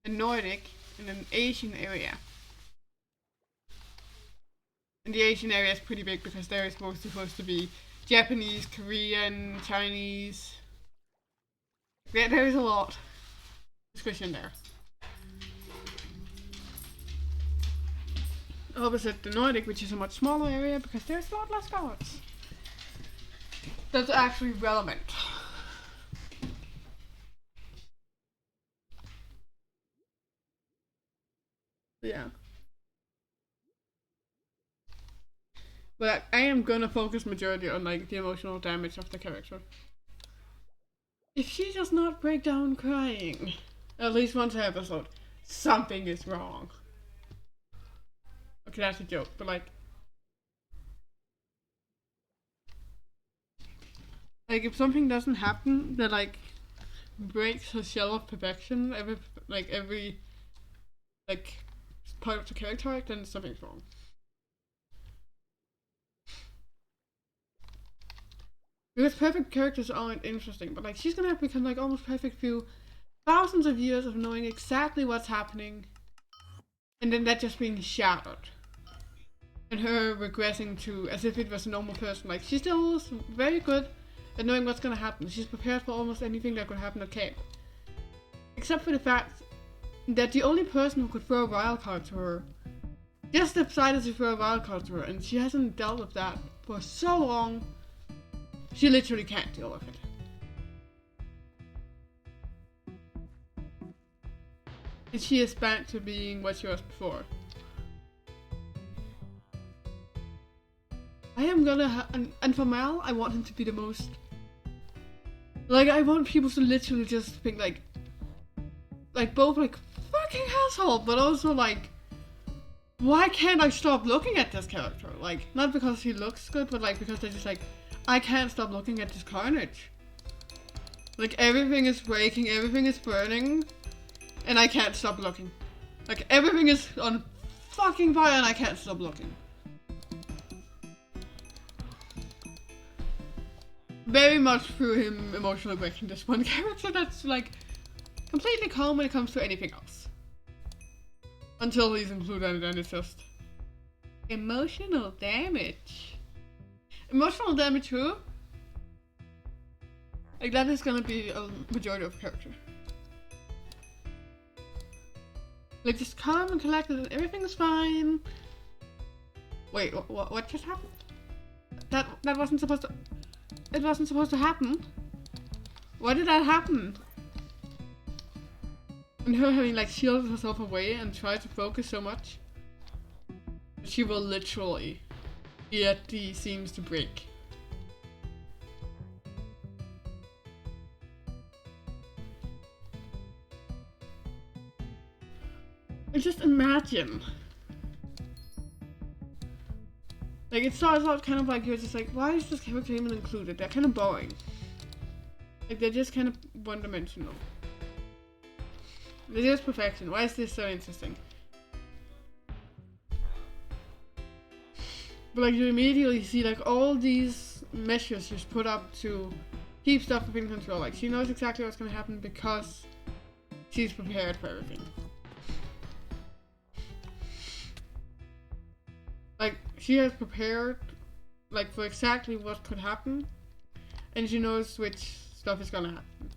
a Nordic and an Asian area? And the Asian area is pretty big because there is mostly supposed to be Japanese, Korean, Chinese. Yeah, there is a lot discussion there. Opposite the Nordic, which is a much smaller area because there's a lot less gods. That's actually relevant. Yeah. But I am gonna focus majority on like the emotional damage of the character. If she does not break down crying at least once an episode, something is wrong. Okay, that's a joke, but like if something doesn't happen that like breaks her shell of perfection every part of the character arc, then something's wrong. Because perfect characters aren't interesting, but like she's gonna have become like almost perfect through thousands of years of knowing exactly what's happening, and then that just being shattered. And her regressing to as if it was a normal person. Like she still is very good at knowing what's gonna happen. She's prepared for almost anything that could happen at camp. Except for the fact that the only person who could throw a wild card to her just decided to throw a wild card to her, and she hasn't dealt with that for so long. She literally can't deal with it. And she is back to being what she was before. I am gonna and for Mal, I want him to be the most. Like, I want people to literally just think like both like fucking asshole, but also like, why can't I stop looking at this character? Like, not because he looks good, but like because they're just like, I can't stop looking at this carnage. Like, everything is breaking, everything is burning, and I can't stop looking. Like, everything is on fucking fire and I can't stop looking. Very much through him emotionally breaking this one character that's like completely calm when it comes to anything else. Until he's included and it's just emotional damage. Emotional damage who? Like that is gonna be a majority of the character. Like just calm and collected and everything is fine. Wait, what just happened? That wasn't supposed to. It wasn't supposed to happen. Why did that happen? And her having like shielded herself away and tried to focus so much, she will literally be at the seams to break. And just imagine. Like, it starts out kind of like you're just like, why is this character even included? They're kind of boring. Like, they're just kind of one-dimensional. They're just perfection. Why is this so interesting? But like, you immediately see like all these measures just put up to keep stuff within control. Like, she knows exactly what's gonna happen because she's prepared for everything. Like, she has prepared, like, for exactly what could happen, and she knows which stuff is gonna happen.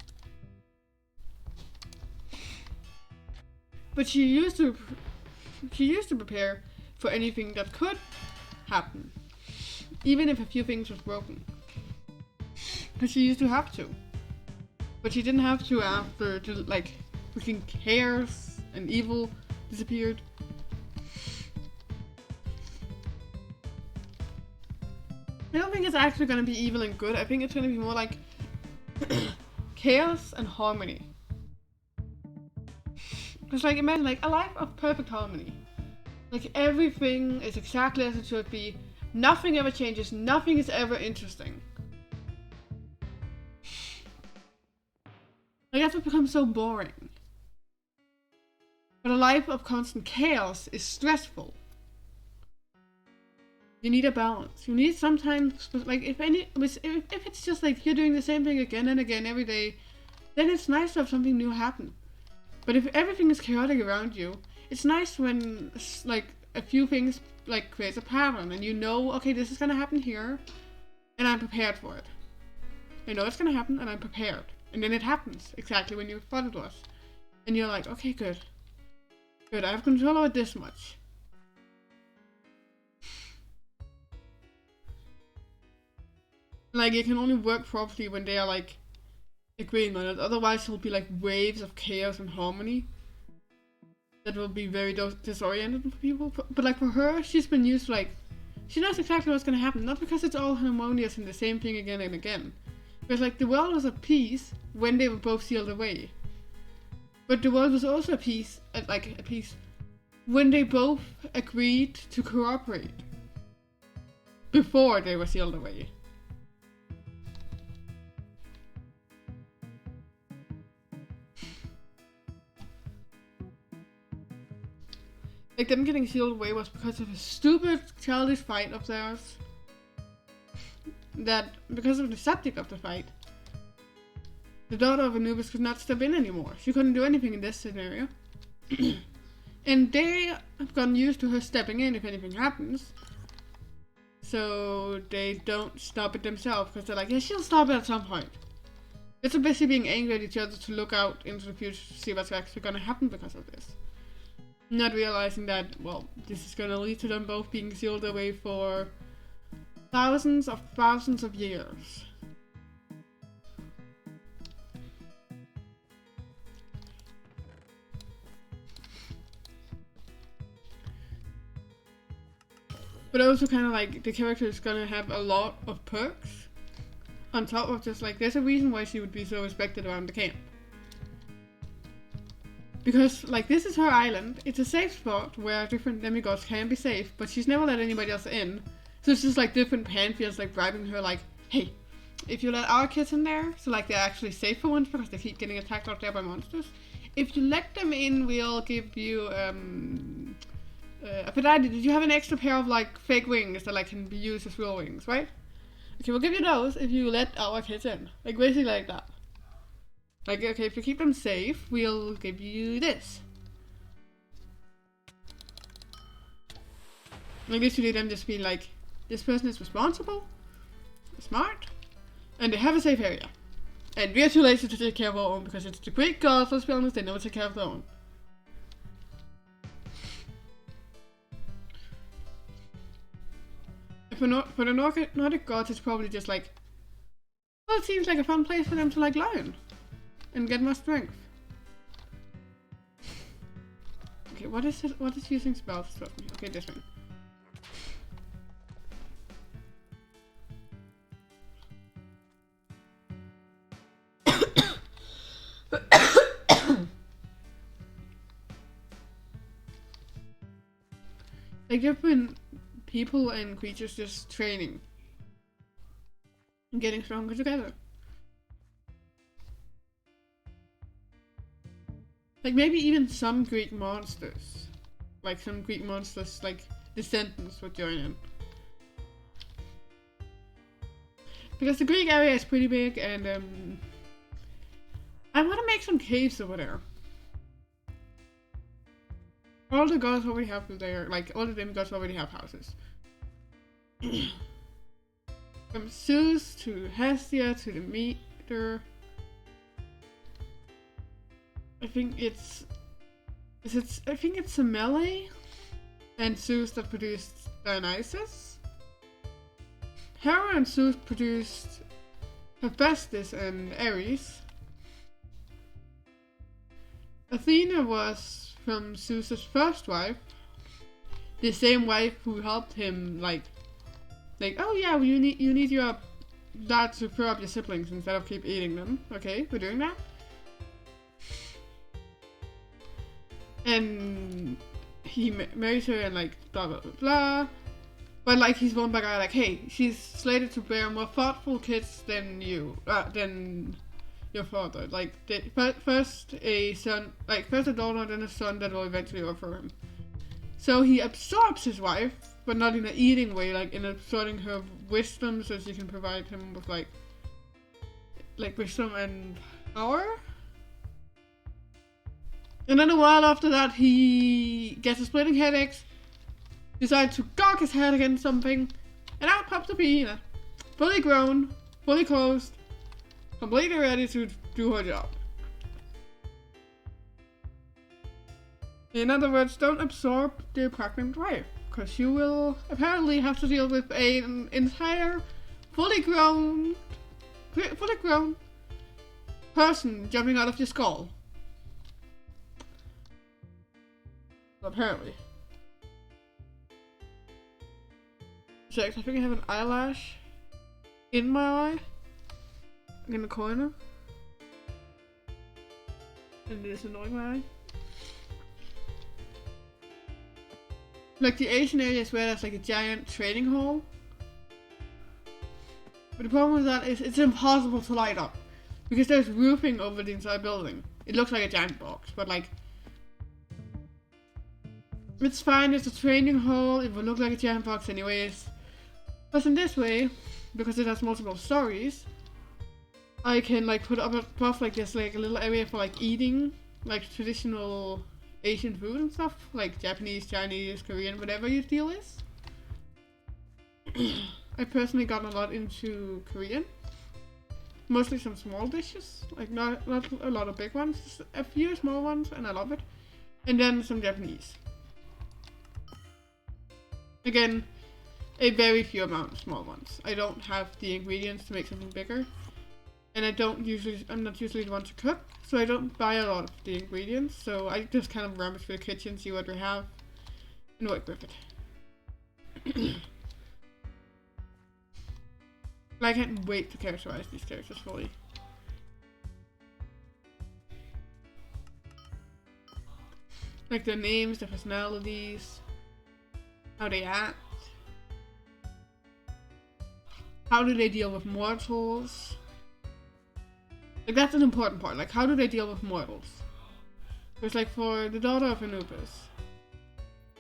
But she used to prepare for anything that could happen, even if a few things was broken. But she used to have to. But she didn't have to after, like, freaking chaos and evil disappeared. I don't think it's actually gonna be evil and good. I think it's gonna be more like chaos and harmony. Because like imagine like a life of perfect harmony. Like everything is exactly as it should be. Nothing ever changes. Nothing is ever interesting. Like that would become so boring. But a life of constant chaos is stressful. You need a balance. You need sometimes, like, if it's just like you're doing the same thing again and again every day, then it's nice to have something new happen. But if everything is chaotic around you, it's nice when, like, a few things like creates a pattern, and you know, okay, this is gonna happen here, and I'm prepared for it. I know it's gonna happen, and I'm prepared. And then it happens exactly when you thought it was. And you're like, okay, good. Good, I have control over this much. Like, it can only work properly when they are like agreeing on it. Otherwise, it'll be like waves of chaos and harmony that will be very disoriented for people. But like for her, she's been used to like, she knows exactly what's gonna happen. Not because it's all harmonious and the same thing again and again. Because like the world was at peace when they were both sealed away. But the world was also at peace, when they both agreed to cooperate before they were sealed away. Like, them getting sealed away was because of a stupid, childish fight of theirs. That, because of the subject of the fight, the daughter of Anubis could not step in anymore. She couldn't do anything in this scenario. And they have gotten used to her stepping in if anything happens. So they don't stop it themselves, because they're like, yeah, she'll stop it at some point. It's so busy being angry at each other to look out into the future to see what's actually gonna happen because of this. Not realizing that, well, this is gonna lead to them both being sealed away for thousands of years. But also kind of like, the character is gonna have a lot of perks on top of just like, there's a reason why she would be so respected around the camp. Because, like, this is her island. It's a safe spot where different demigods can be safe, but she's never let anybody else in. So it's just, like, different pantheons, like, bribing her, like, hey, if you let our kids in there, so, like, they're actually safe for once because they keep getting attacked out there by monsters. If you let them in, we'll give you, Aphrodite, did you have an extra pair of, like, fake wings that, like, can be used as real wings, right? Okay, we'll give you those if you let our kids in. Like, basically like that. Like, okay, if you keep them safe, we'll give you this. Like, literally them just being like, this person is responsible, smart, and they have a safe area. And we are too lazy to take care of our own, because it's the Greek gods, let's be honest, they never take care of their own. For the Nordic gods, it's probably just like, well, it seems like a fun place for them to, like, learn. And get more strength. Okay, what is it? What is using spells to stop me? Okay, this one. Like, different people and creatures just training and getting stronger together. Like, maybe even some Greek monsters. Like, some Greek monsters, like, descendants would join in. Because the Greek area is pretty big, and, I want to make some caves over there. All the gods already have their, like, all the demigods already have houses. From Zeus to Hestia to Demeter. I think it's Semele and Zeus that produced Dionysus. Hera and Zeus produced Hephaestus and Ares. Athena was from Zeus's first wife, the same wife who helped him, like, oh yeah, well, you need your dad to throw up your siblings instead of keep eating them. Okay, we're doing that. And he marries her and, like, blah blah blah blah. But, like, he's warned by guy, like, hey, she's slated to bear more thoughtful kids than than your father. Like, first a daughter, then a son that will eventually overthrow him. So he absorbs his wife, but not in an eating way, like in absorbing her wisdom so she can provide him with, like wisdom and power. And then a while after that, he gets a splitting headaches, decides to gawk his head against something, and out pops a hyena. Fully grown, fully clothed, completely ready to do her job. In other words, don't absorb the pregnant wife, because you will apparently have to deal with an entire fully grown person jumping out of your skull. Apparently. Check, I think I have an eyelash in my eye. In the corner. And it is annoying my eye. Like the Asian areas where there's like a giant trading hall. But the problem with that is it's impossible to light up. Because there's roofing over the entire building. It looks like a giant box, but like... It's fine, it's a trading hall, it will look like a giant box anyways. But in this way, because it has multiple stories, I can like put up above like this like a little area for like eating like traditional Asian food and stuff, like Japanese, Chinese, Korean, whatever your deal is. I personally got a lot into Korean. Mostly some small dishes, like not a lot of big ones, just a few small ones, and I love it. And then some Japanese. Again, a very few amount of small ones. I don't have the ingredients to make something bigger. And I'm not usually the one to cook, so I don't buy a lot of the ingredients. So I just kind of rummage through the kitchen, see what we have, and work with it. I can't wait to characterize these characters fully. Like their names, their personalities, how they act. How do they deal with mortals? Like that's an important part, like how do they deal with mortals? Because like for the daughter of Anubis,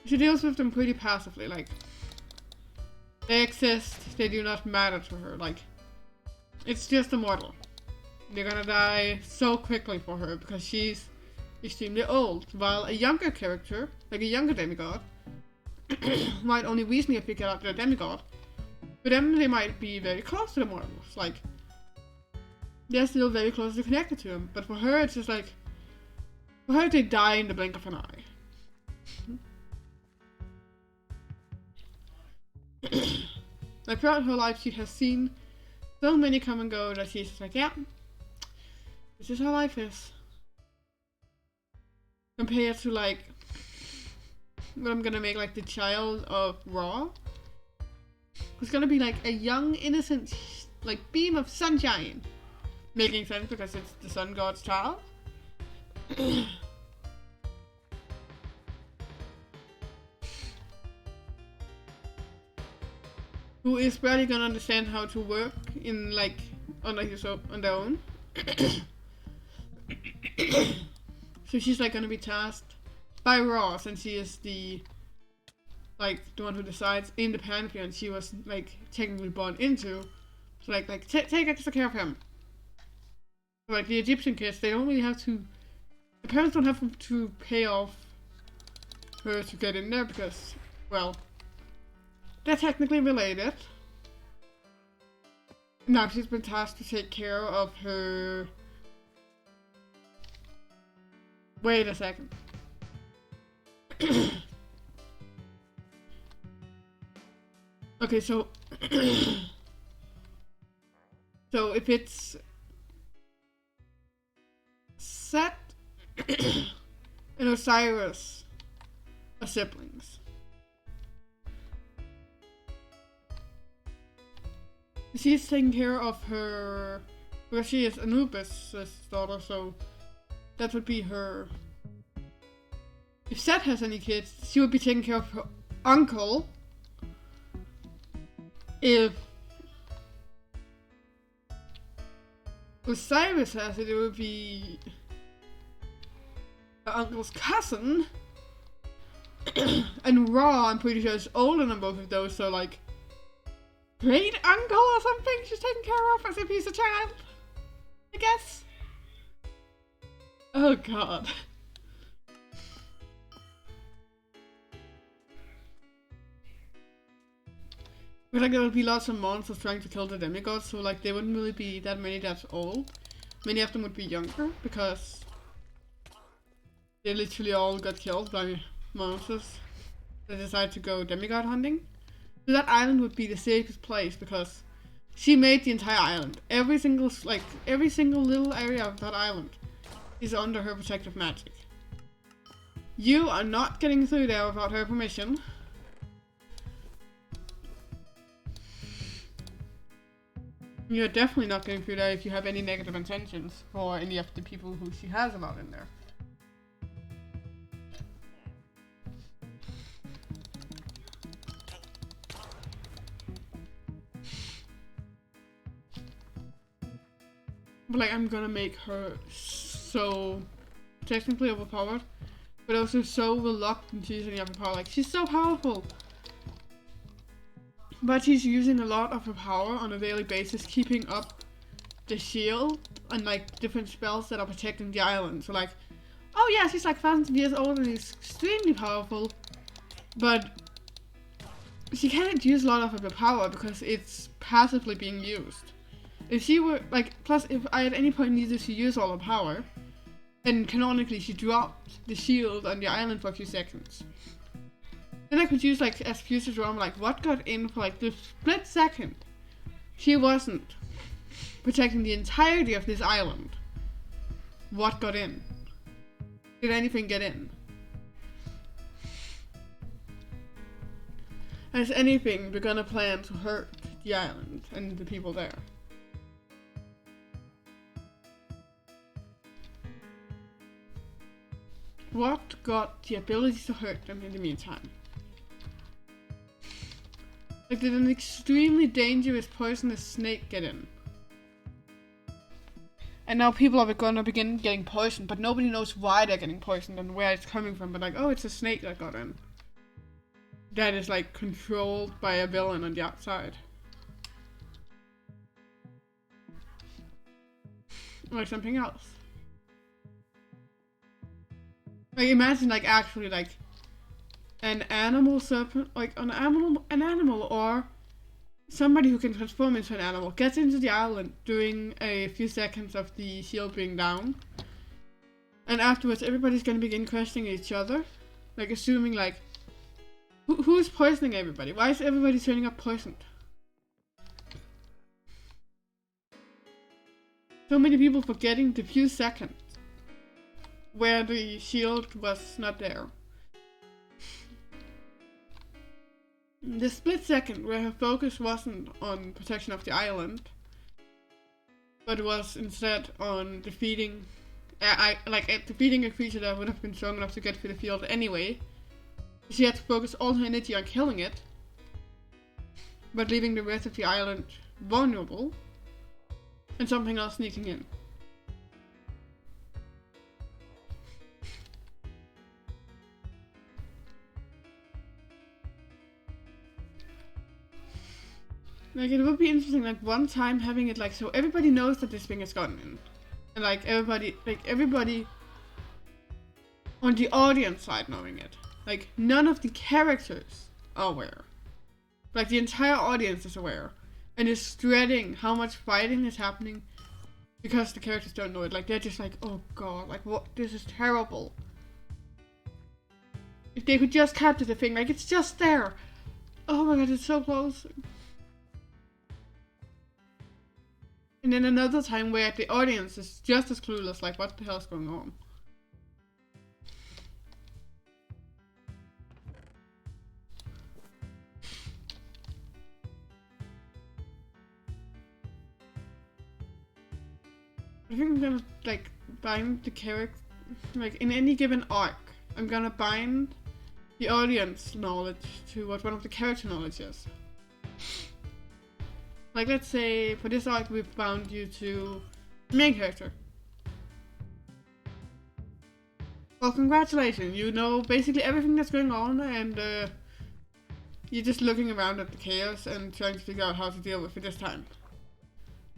she deals with them pretty passively, like they exist, they do not matter to her, like it's just a mortal. They're gonna die so quickly for her because she's extremely old, while a younger character, like a younger demigod, might only recently pick out their demigod. For them, they might be very close to the mortals, like, they're still very closely connected to them, but for her, it's just like, for her, they die in the blink of an eye. Like, throughout her life, she has seen so many come and go that she's just like, yeah, this is how life is. Compared to, like, what I'm gonna make, like, the child of Ra. It's gonna be like a young, innocent, like, beam of sunshine. Making sense because it's the sun god's child. Who is barely gonna understand how to work in, like, on their own. So she's, like, gonna be tasked by Ra, since she is the one who decides in the pantheon she was, like, technically born into. So, take extra care of him. So, like, the Egyptian kids, they don't really have to... The parents don't have to pay off her to get in there because, well, they're technically related. Now she's been tasked to take care of her... Wait a second. Okay, so... so if it's... Set and Osiris are siblings. She's taking care of her... Because she is Anubis' daughter, so... That would be her... If Set has any kids, she would be taking care of her uncle. If Osiris has it, it would be her uncle's cousin. And Ra, I'm pretty sure, is older than both of those, so like great uncle or something she's taking care of as if he's a child, I guess. Oh god. But like there would be lots of monsters trying to kill the demigods, so like they wouldn't really be that many that's old. Many of them would be younger because they literally all got killed by monsters that decided to go demigod hunting. So that island would be the safest place because she made the entire island. Every single little area of that island is under her protective magic. You are not getting through there without her permission. You're definitely not getting through there if you have any negative intentions for any of the people who she has allowed in there. But like, I'm gonna make her so technically overpowered, but also so reluctant to use any of her power. Like, she's so powerful, but she's using a lot of her power on a daily basis, keeping up the shield and like different spells that are protecting the island. So like, oh yeah, she's like thousands of years old and is extremely powerful, but she can't use a lot of her power because it's passively being used. If she were like, plus if I at any point needed to use all her power, and canonically she dropped the shield on the island for a few seconds, then I could use like as future drama, like what got in for like the split second she wasn't protecting the entirety of this island. What got in? Did anything get in? Has anything begun a plan to hurt the island and the people there? What got the ability to hurt them in the meantime? Like, did an extremely dangerous poisonous snake get in? And now people are gonna begin getting poisoned, but nobody knows why they're getting poisoned and where it's coming from. But like, oh, it's a snake that got in. That is like controlled by a villain on the outside. Or like something else. Like, imagine like actually like an animal serpent, like an animal or somebody who can transform into an animal gets into the island during a few seconds of the shield being down, and afterwards everybody's gonna begin questioning each other, like assuming like who's poisoning everybody? Why is everybody turning up poisoned? So many people forgetting the few seconds where the shield was not there. The split second where her focus wasn't on protection of the island, but was instead on defeating, defeating a creature that would have been strong enough to get through the field anyway. She had to focus all her energy on killing it, but leaving the rest of the island vulnerable, and something else sneaking in. Like, it would be interesting, like, one time having it, like, so everybody knows that this thing has gotten in. And, like, everybody on the audience side knowing it. Like, none of the characters are aware. Like, the entire audience is aware. And is dreading how much fighting is happening because the characters don't know it. Like, they're just like, oh god, like, what? This is terrible. If they could just capture the thing, like, it's just there. Oh my god, it's so close. And then another time where the audience is just as clueless, like, what the hell is going on? I think I'm gonna, like, bind the character, like, in any given arc, I'm gonna bind the audience knowledge to what one of the character knowledge is. Like, let's say, for this arc, we've bound you to the main character. Well, congratulations, you know basically everything that's going on, and you're just looking around at the chaos and trying to figure out how to deal with it this time.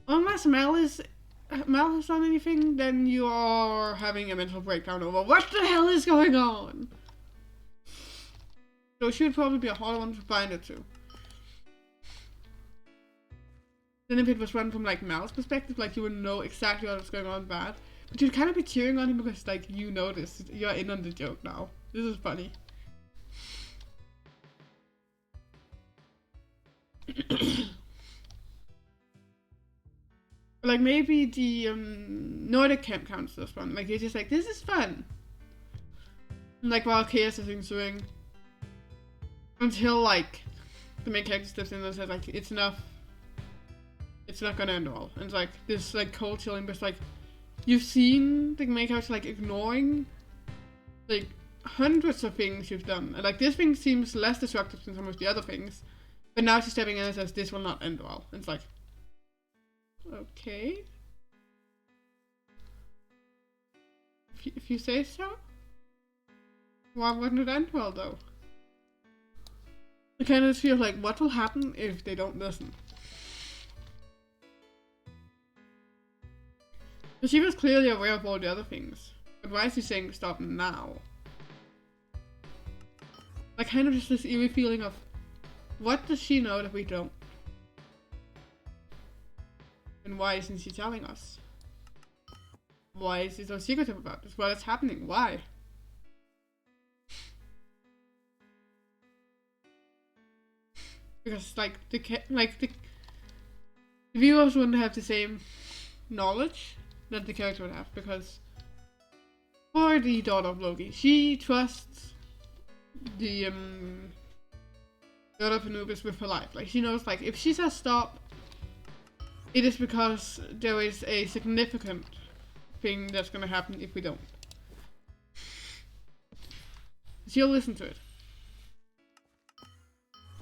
Unless Mel has done anything, then you are having a mental breakdown over what the hell is going on. So she would probably be a hard one to bind it to. then if it was run from like Mal's perspective, like you would know exactly what was going on bad. But you'd kind of be cheering on him because like you notice you're in on the joke now. This is funny. Like maybe the Nordic camp counts as fun. Like it's just like, this is fun. And, like while Chaos is ensuing. Until like the main character steps in and says like, it's enough. It's not gonna end well. And it's like this like cold chilling, but it's like you've seen the main character like ignoring like hundreds of things you've done. And like this thing seems less destructive than some of the other things. But now she's stepping in and says this will not end well. And it's like, okay. If you say so? Why wouldn't it end well though? I kind of feel like, what will happen if they don't listen? But she was clearly aware of all the other things. But why is she saying stop now? Like kind of just this eerie feeling of, what does she know that we don't? And why isn't she telling us? Why is she so secretive about this? What is happening? Why? Because like the viewers wouldn't have the same knowledge that the character would have, because for the daughter of Loki, she trusts the daughter of Anubis with her life. Like she knows, like if she says stop, it is because there is a significant thing that's gonna happen if we don't. She'll listen to it.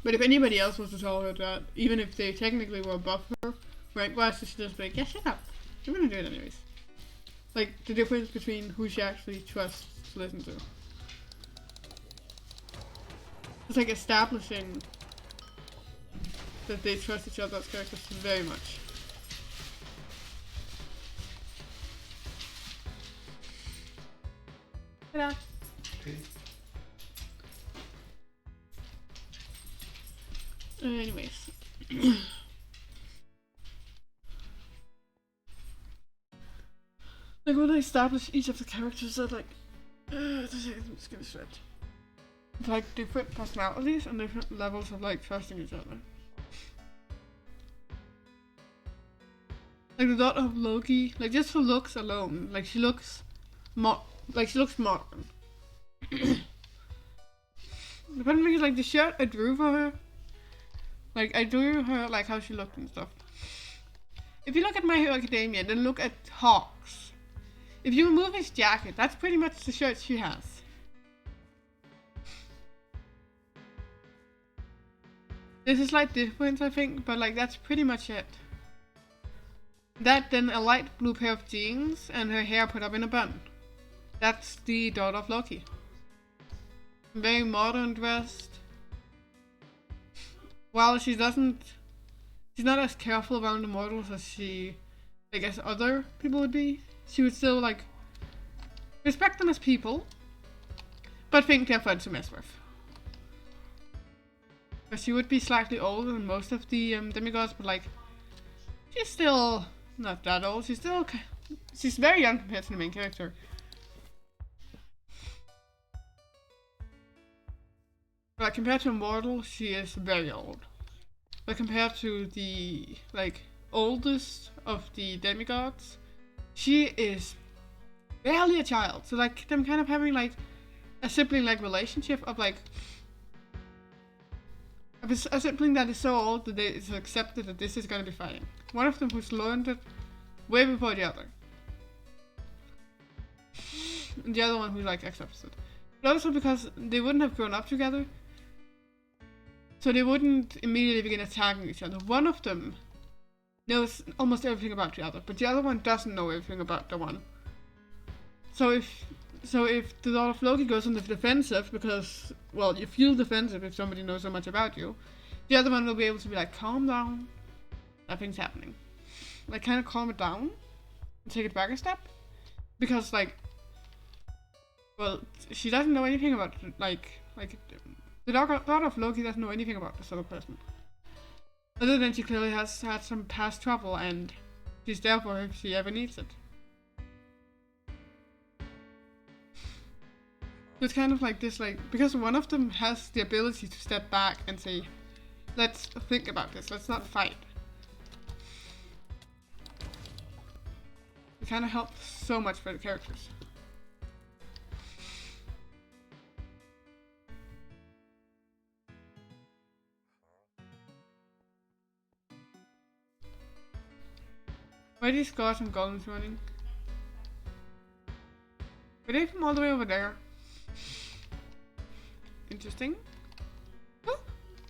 But if anybody else was to tell her that, even if they technically were above her rank-wise, she'd just be like, yeah, shut up. I'm gonna do it anyways. Like, the difference between who she actually trusts to listen to. It's like establishing that they trust each other as characters very much. Ta-da! Okay. Anyways. Like when I establish each of the characters, they're like, I'm just gonna stretch. It's like different personalities and different levels of like trusting each other. Like the daughter of Loki, like just her looks alone, like she looks modern. The funny thing is, like the shirt I drew for her, like I drew her like how she looked and stuff. If you look at My Hero Academia, then look at Hawks. If you remove his jacket, that's pretty much the shirt she has. There's a slight difference, I think, but like that's pretty much it. That, then a light blue pair of jeans and her hair put up in a bun. That's the daughter of Loki. Very modern dressed. While she's not as careful around the models as I guess other people would be. She would still like respect them as people, but think they're fun to mess with. But she would be slightly older than most of the demigods, but like she's still not that old. She's very young compared to the main character. But like, compared to a mortal, she is very old. But compared to the like oldest of the demigods, she is barely a child. So like them kind of having like a sibling like relationship of like a sibling that is so old that it's accepted that this is gonna be fine. One of them who's learned it way before the other. And the other one who like accepts it. But also because they wouldn't have grown up together, so they wouldn't immediately begin attacking each other. One of them knows almost everything about the other, but the other one doesn't know everything about the one. So if the daughter of Loki goes on the defensive, because, well, you feel defensive if somebody knows so much about you, the other one will be able to be like, calm down, nothing's happening. Like, kind of calm it down and take it back a step. Because, like, well, she doesn't know anything about, like, the daughter of Loki doesn't know anything about this other person. Other than she clearly has had some past trouble and she's there for her if she ever needs it. It's kind of like this, like, because one of them has the ability to step back and say, let's think about this, let's not fight. It kind of helps so much for the characters. Why are these guards and golems running? Were they from all the way over there? Interesting. Oh,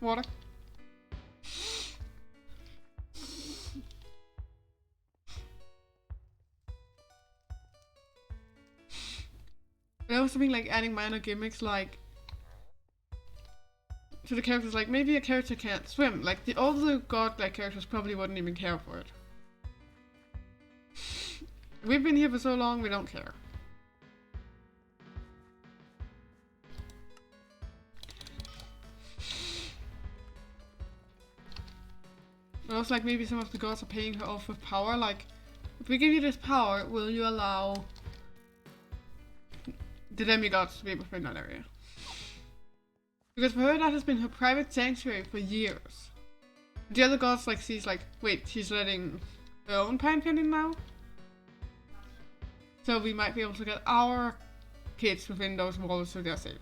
water. There was something like adding minor gimmicks, like to the characters, like maybe a character can't swim. Like the older godlike characters probably wouldn't even care for it. We've been here for so long, we don't care. It was like maybe some of the gods are paying her off with power, like, if we give you this power, will you allow the demigods to be within that area? Because for her that has been her private sanctuary for years. The other gods like sees like, wait, she's letting her own pantheon in now? So we might be able to get our kids within those walls so they're safe.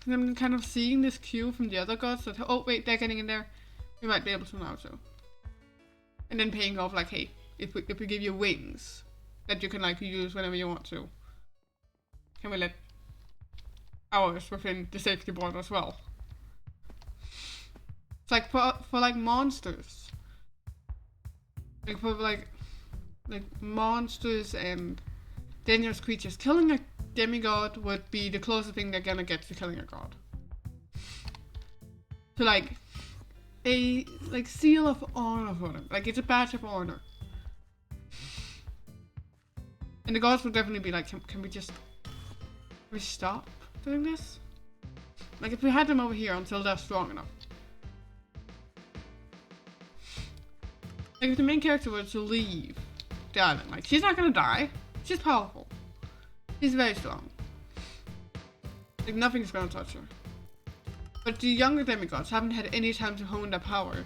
And I'm kind of seeing this cue from the other gods that, oh wait, they're getting in there, we might be able to now too. And then paying off like, hey, if we give you wings that you can like use whenever you want to, can we let ours within the safety border as well? It's like for like monsters. Like for like monsters and dangerous creatures, killing a demigod would be the closest thing they're gonna get to killing a god. So like a like seal of honor for them. Like it's a badge of honor. And the gods would definitely be like, can we stop doing this? Like if we had them over here until they're strong enough. Like if the main character were to leave the island, like she's not gonna die. She's powerful. She's very strong. Like nothing's gonna touch her. But the younger demigods haven't had any time to hone their power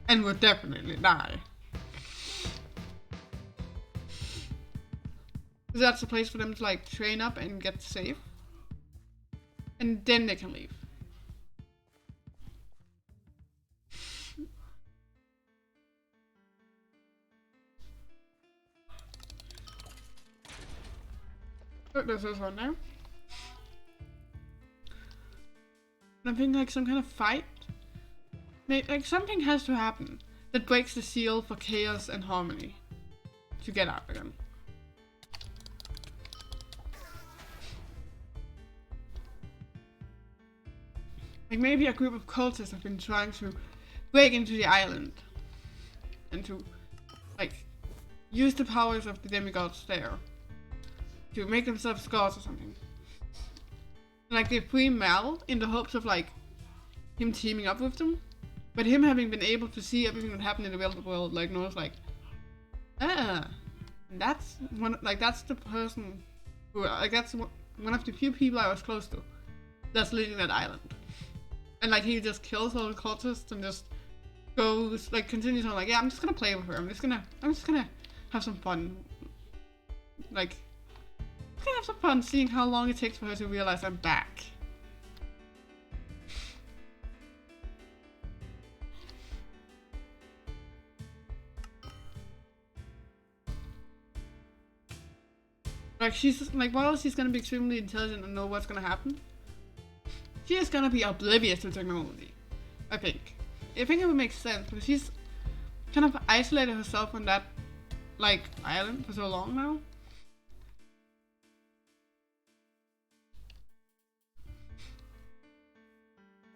and would definitely die. So that's a place for them to like train up and get safe. And then they can leave. Look, there's this one there. And I'm thinking like some kind of fight. Like something has to happen that breaks the seal for chaos and harmony to get out again. Like maybe a group of cultists have been trying to break into the island and to like use the powers of the demigods there to make themselves gods or something. And like they free Mal in the hopes of like him teaming up with them, but him having been able to see everything that happened in the real world, like knows like, that's one, like that's the person who, like that's one of the few people I was close to that's leading that island. And like he just kills all the cultists and just goes like continues on like, yeah, I'm just gonna play with her. I'm just gonna have some fun. Like I'm gonna have some fun seeing how long it takes for her to realize I'm back. Like she's like, while she's gonna be extremely intelligent and know what's gonna happen, she is gonna be oblivious to technology. I think it would make sense because she's kind of isolated herself on that like island for so long now.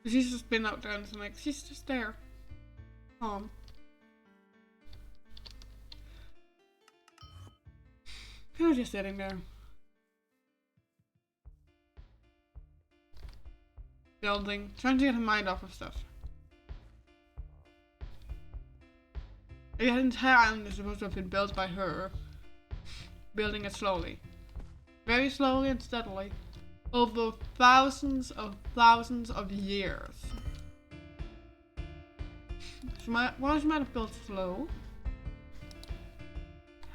She's just been out there and like she's just there. Kind of just sitting there. building, trying to get her mind off of stuff. The entire island is supposed to have been built by her, building it slowly. Very slowly and steadily, over thousands of years. So while she might have built slow,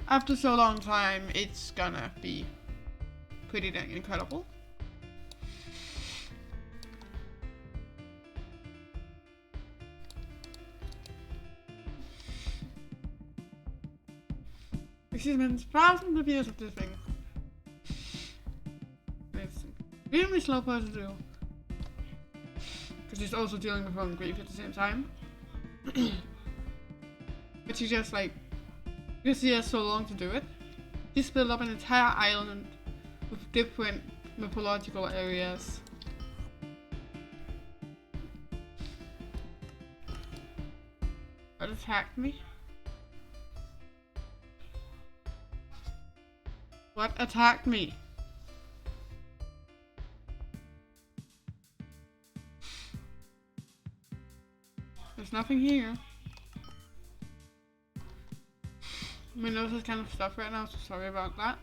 after so long time, it's gonna be pretty dang incredible. She's been thousands of years of this thing. It's really slow person to do. Because she's also dealing with her own grief at the same time. But she just like, because she has so long to do it, she's built up an entire island with different mythological areas. What attacked me? What attacked me? There's nothing here. My nose is kind of stuffed right now, so sorry about that.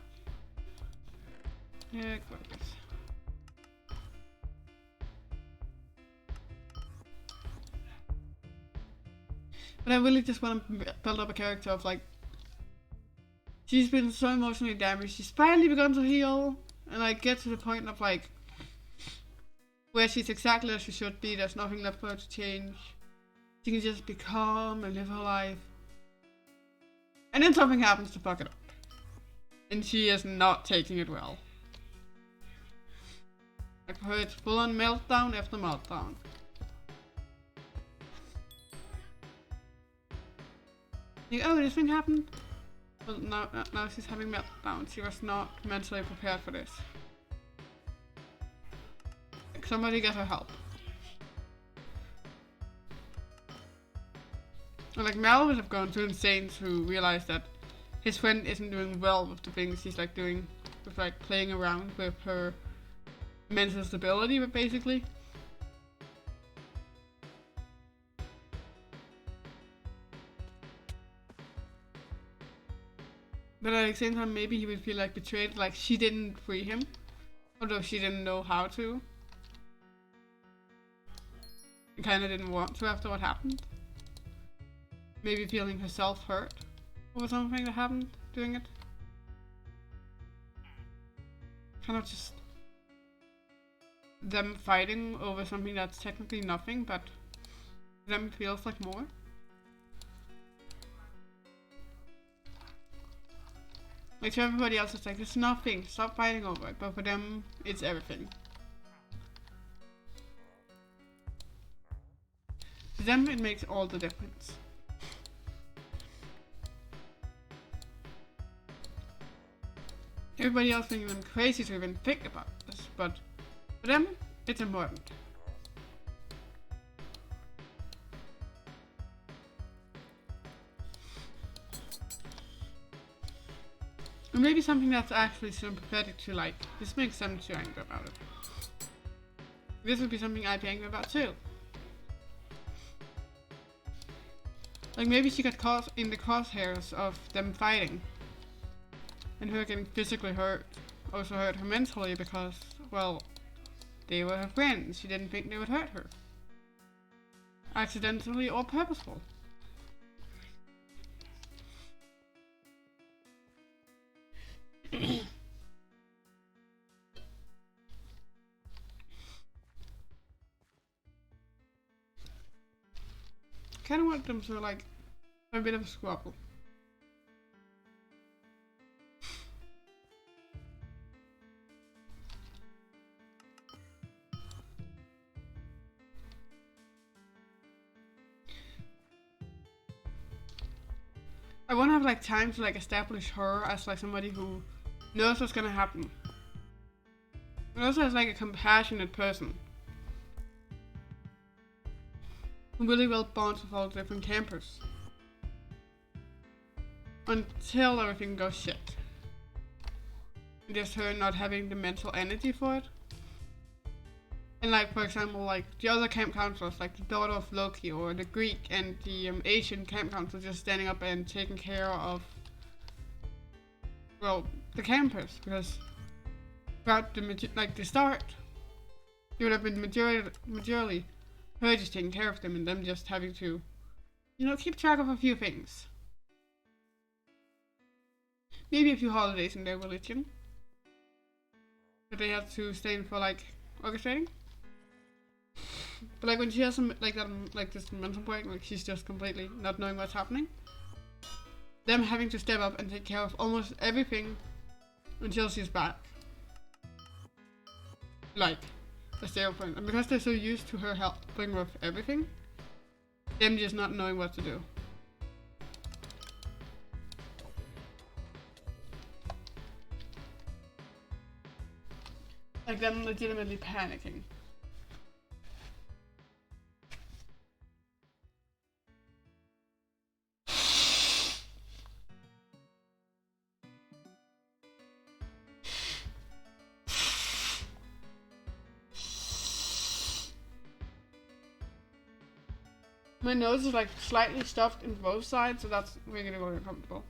Yeah, gorgeous. But I really just want to build up a character of like, she's been so emotionally damaged, she's finally begun to heal, and like get to the point of like, where she's exactly as she should be, there's nothing left for her to change. She can just be calm and live her life. And then something happens to fuck it up. And she is not taking it well. Like for her, it's full on meltdown after meltdown. Like, oh, this thing happened? Well, now she's having meltdown. She was not mentally prepared for this. Like, somebody get her help. Or like Mal would have gone too insane to realize that his friend isn't doing well with the things he's like doing, with like playing around with her mental stability, but basically. But at the same time, maybe he would feel like betrayed, like she didn't free him, although she didn't know how to. And kinda didn't want to after what happened. Maybe feeling herself hurt over something that happened doing it. Kind of just them fighting over something that's technically nothing, but them feels like more. Like to everybody else it's like, it's nothing, stop fighting over it, but for them, it's everything. For them, it makes all the difference. Everybody else thinking them crazy to even think about this, but for them, it's important. Or maybe something that's actually sympathetic to like, this makes them too angry about it. This would be something I'd be angry about too. Like maybe she got caught in the crosshairs of them fighting. And her getting physically hurt also hurt her mentally because, well, they were her friends. She didn't think they would hurt her. Accidentally or purposeful. Kinda want them to like have a bit of a squabble. I want to have like time to like establish her as like somebody who knows what's gonna happen. And also as like a compassionate person. Who really well bonds with all the different campers. Until everything goes shit. And just her not having the mental energy for it. And like, for example, like the other camp counselors, like the daughter of Loki or the Greek and the Asian camp counselor just standing up and taking care of, well, the campus, because throughout the start, it would have been majorly her just taking care of them and them just having to, keep track of a few things. Maybe a few holidays in their religion that they have to stay in for, like, orchestrating. But like when she has some like this mental break, like she's just completely not knowing what's happening. Them having to step up and take care of almost everything until she's back. Like a zero point. And because they're so used to her helping with everything, them just not knowing what to do. Like them legitimately panicking. My nose is like slightly stuffed in both sides, so that's making it very uncomfortable.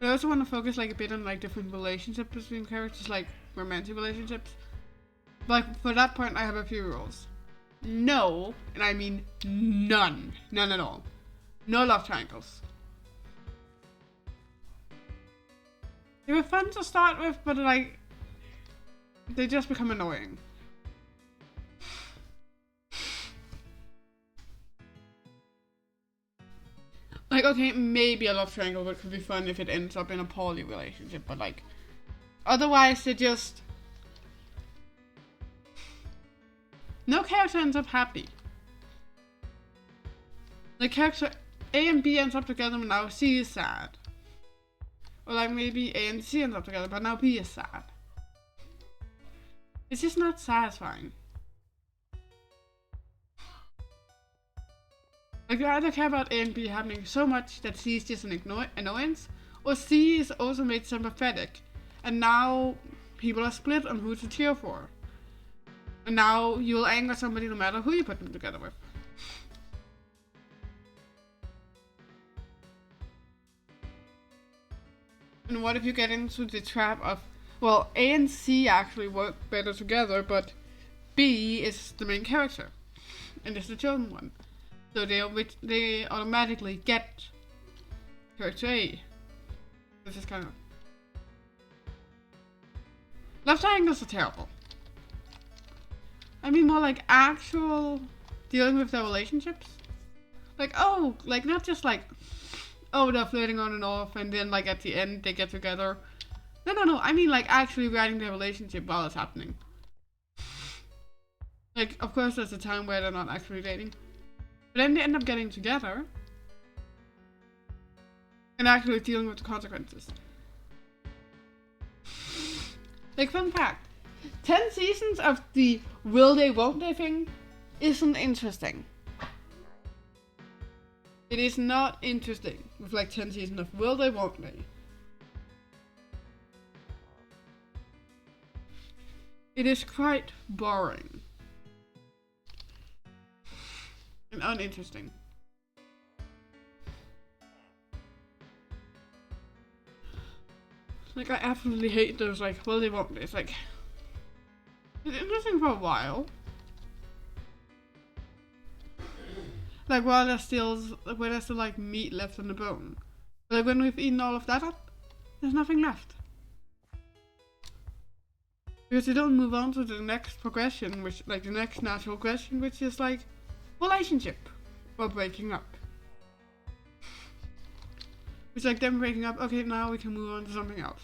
I also want to focus like a bit on like different relationships between characters, like romantic relationships. Like for that point, I have a few rules. No, and I mean none at all. No love triangles. They were fun to start with, but like they just become annoying. Like, okay, maybe a love triangle could be fun if it ends up in a poly relationship, but like, otherwise they just... No character ends up happy. Like, character A and B ends up together, but now C is sad. Or like, maybe A and C ends up together, but now B is sad. It's just not satisfying. Like, you either care about A and B happening so much that C is just an annoyance, or C is also made sympathetic, and now people are split on who to cheer for. And now you'll anger somebody no matter who you put them together with. And what if you get into the trap of, well, A and C actually work better together, but B is the main character, and is the chosen one. So they automatically get character A. This is kind of... Love triangles are terrible. I mean more like actual dealing with their relationships. Like, oh, like not just like, oh, they're flirting on and off and then like at the end they get together. No, I mean like actually writing their relationship while it's happening. Like, of course there's a time where they're not actually dating. But then they end up getting together and actually dealing with the consequences. Like, fun fact, 10 seasons of the will they won't they thing isn't interesting. It is not interesting with like 10 seasons of will they won't they. It is quite boring. And uninteresting. Like, I absolutely hate those, like, well, they won't. It's like, it's interesting for a while. Like, while there's still, like, meat left on the bone. But, like, when we've eaten all of that up, there's nothing left. Because they don't move on to the next progression, which, like, the next natural question, which is, like, relationship or breaking up. It's like them breaking up, okay, now we can move on to something else.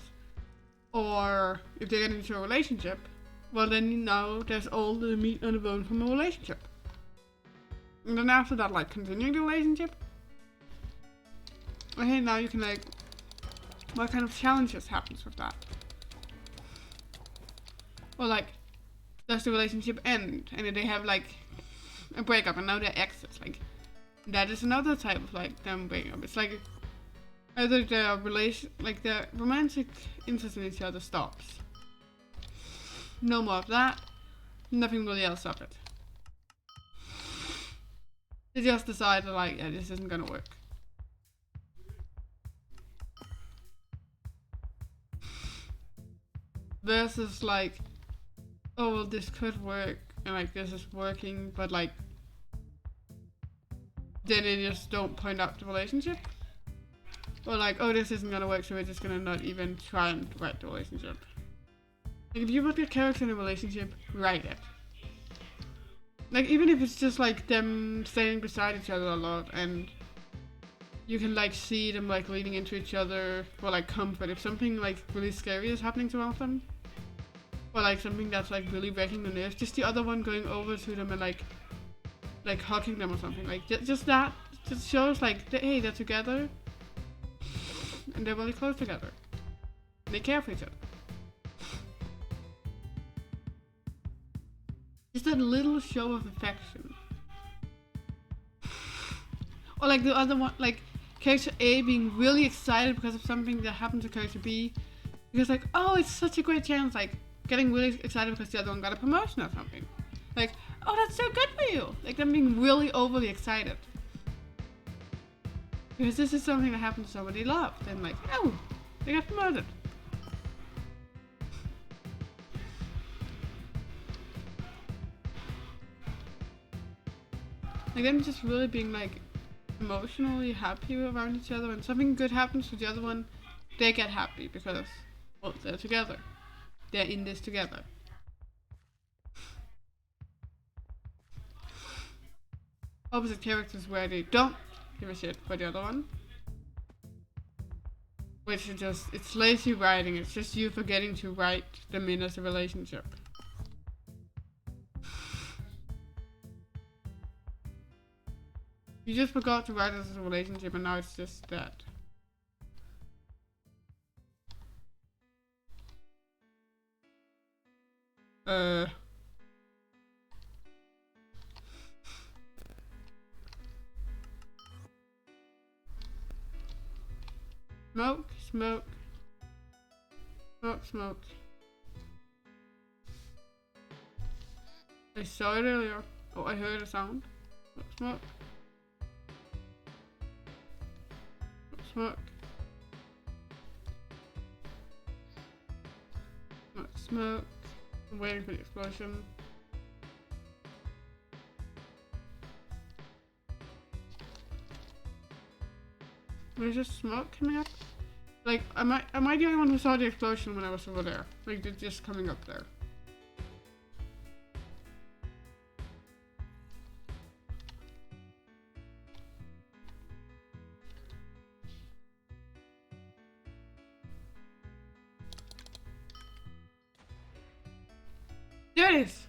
Or if they get into a relationship, well then now there's all the meat on the bone from a relationship. And then after that, like, continuing the relationship, okay, now you can, like, what kind of challenges happens with that? Or like, does the relationship end, and then they have like a breakup, and now they're exes. Like that is another type of like them breaking up. It's like either their like their romantic interest in each other stops. No more of that. Nothing really else of it. They just decide that like, yeah, this isn't gonna work. Versus like, oh well, this could work, and like this is working, but like then they just don't point out the relationship. Or like, oh, this isn't gonna work, so we're just gonna not even try and write the relationship. Like if you put your character in a relationship, write it. Like even if it's just like them staying beside each other a lot, and you can like see them like leaning into each other for like comfort. If something like really scary is happening to one of them, or like something that's like really breaking the nerves, just the other one going over to them and like hugging them or something. Like just that just shows like hey, they're together and they're really close together. They care for each other. Just that little show of affection. Or like the other one, like character A being really excited because of something that happened to character B. Because like, oh, it's such a great chance. Like getting really excited because the other one got a promotion or something. Like, oh, that's so good for you. Like them being really overly excited. Because this is something that happened to somebody they loved. And like, oh, they got promoted. Like them just really being like emotionally happy around each other. When something good happens to the other one, they get happy because, well, they're together. They're in this together. Opposite characters where they don't give a shit for the other one. Which is just, it's lazy writing. It's just you forgetting to write them in as a relationship. You just forgot to write it as a relationship and now it's just that. Smoke, smoke. Smoke, smoke. I saw it earlier. Oh, I heard a sound. Smoke, smoke. Smoke. Smoke, smoke. I'm waiting for the explosion. There's just smoke coming up? Like, am I the only one who saw the explosion when I was over there? Like, it's just coming up there. There it is!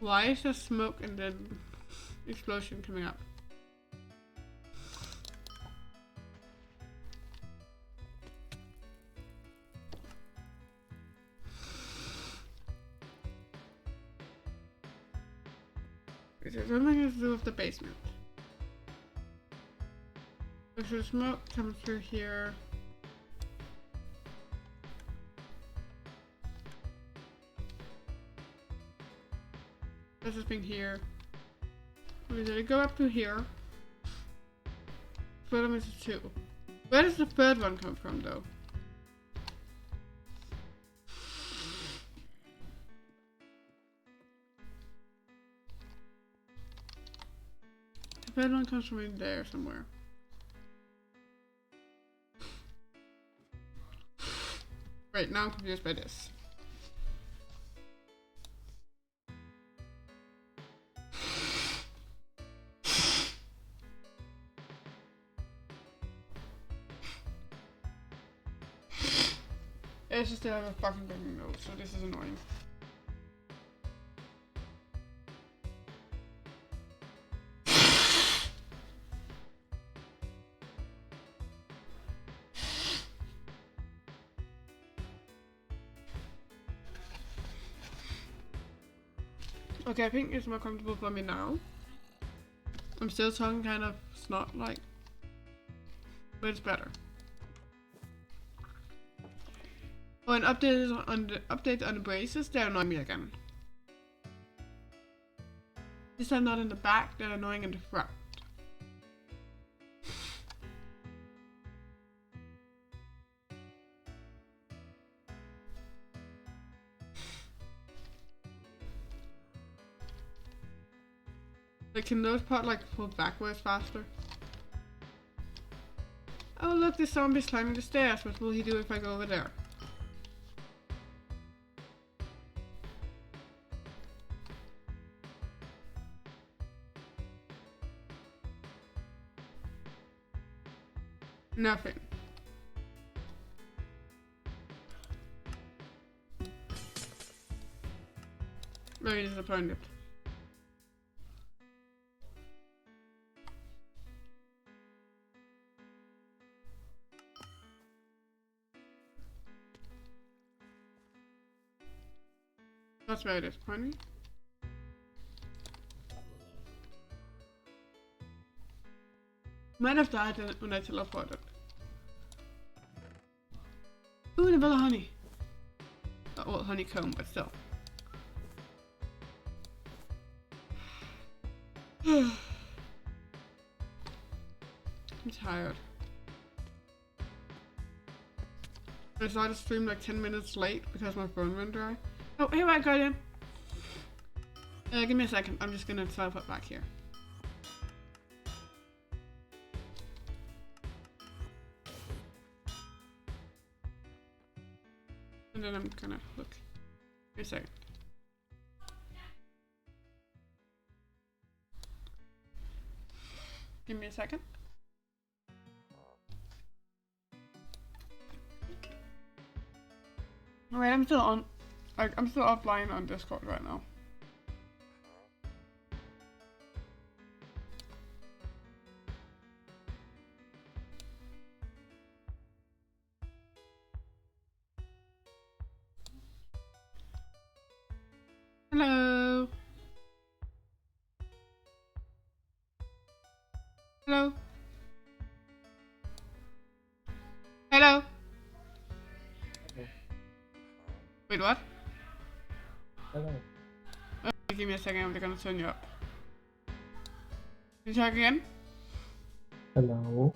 Why is there smoke and then explosion coming up? Is there something to do with the basement? There's the smoke coming through here. This has been here. Did it go up to here? Third one is 2. Where does the third one come from though? The third one comes from in there somewhere. Wait, now I'm confused by this. It's just that I have a fucking big nose, so this is annoying. Okay, I think it's more comfortable for me now. I'm still talking kind of snot like, but it's better. Oh, and update on the braces, they're annoying me again. This time not in the back, they're annoying in the front. Like, can those part like pull backwards faster? Oh look, this zombie's climbing the stairs. What will he do if I go over there? Nothing. Very disappointed. That's very disappointing. Might have died when I teleported. Ooh, the vanilla honey. Oh, well, honeycomb, but still. I'm tired. I started stream like 10 minutes late because my phone went dry. Oh, here I got him. Give me a second. I'm just gonna teleport back here. And then I'm gonna look. Give me a second. Give me a second. Alright, I'm still on. I'm still offline on Discord right now. Hello. Hello. Hello. Wait, what? Hello. Give me a second, I'm gonna turn you up. Can you talk again? Hello.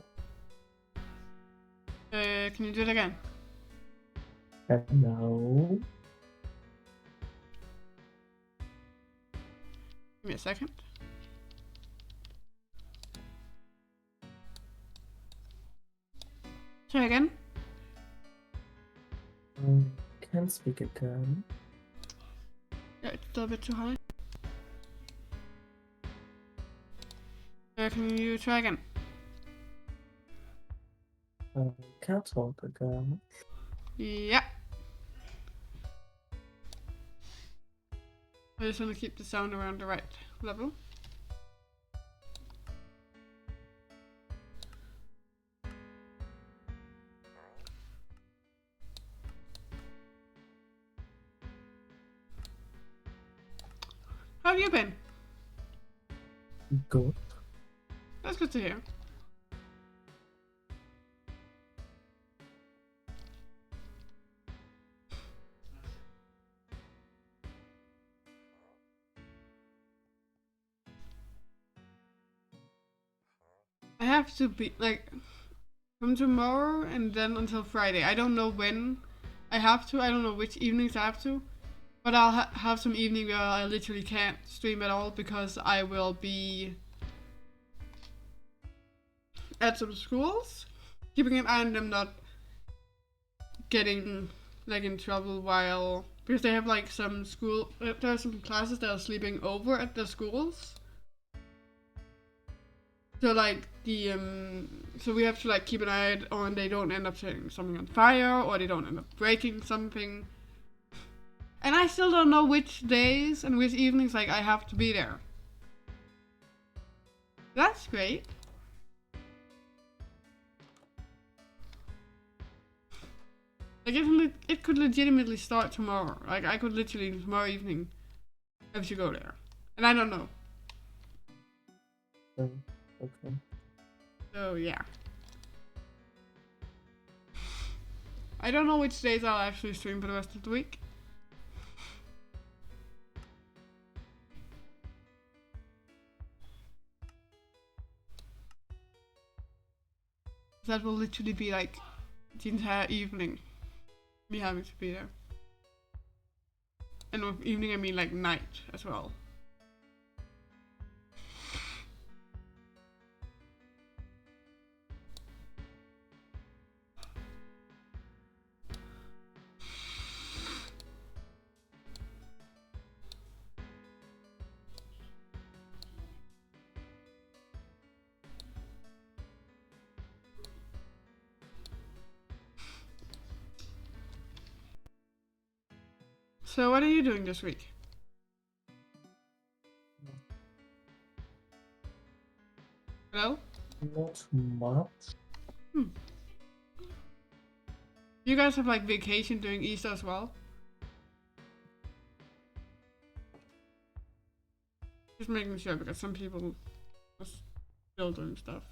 Can you do it again? Hello. Give me a second. Try again. Can't speak again. Yeah, it's still a bit too high. Can you try again? Can't talk again. Yeah. I just want to keep the sound around the right level. How have you been? Good. That's good to hear. I have to be like from tomorrow and then until Friday. I don't know when I have to. I don't know which evenings I have to. But I'll have some evening where I literally can't stream at all because I will be at some schools, keeping an eye on them not getting like in trouble while, because they have like some school, there are some classes that are sleeping over at the schools. So like so we have to like keep an eye on they don't end up setting something on fire or they don't end up breaking something. And I still don't know which days and which evenings like I have to be there. That's great. Like it could legitimately start tomorrow. Like I could literally tomorrow evening I have to go there. And I don't know. Oh, okay. So yeah. I don't know which days I'll actually stream for the rest of the week. That will literally be like the entire evening. Me having to be there. And with evening I mean like night as well. So what are you doing this week? Hello? Not much. You guys have like vacation during Easter as well? Just making sure because some people are still doing stuff.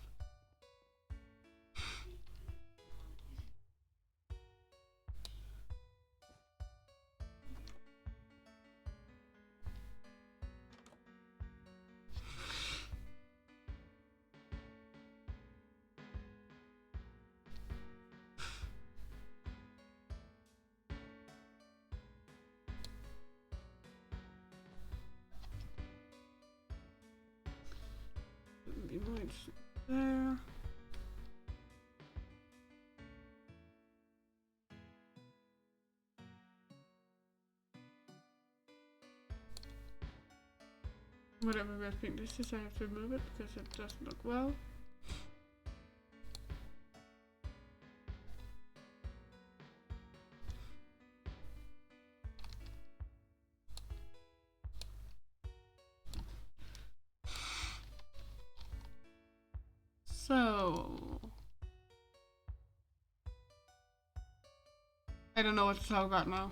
Be nice there. Whatever I think this is, I have to remove it because it doesn't look well. So I don't know what to talk about now.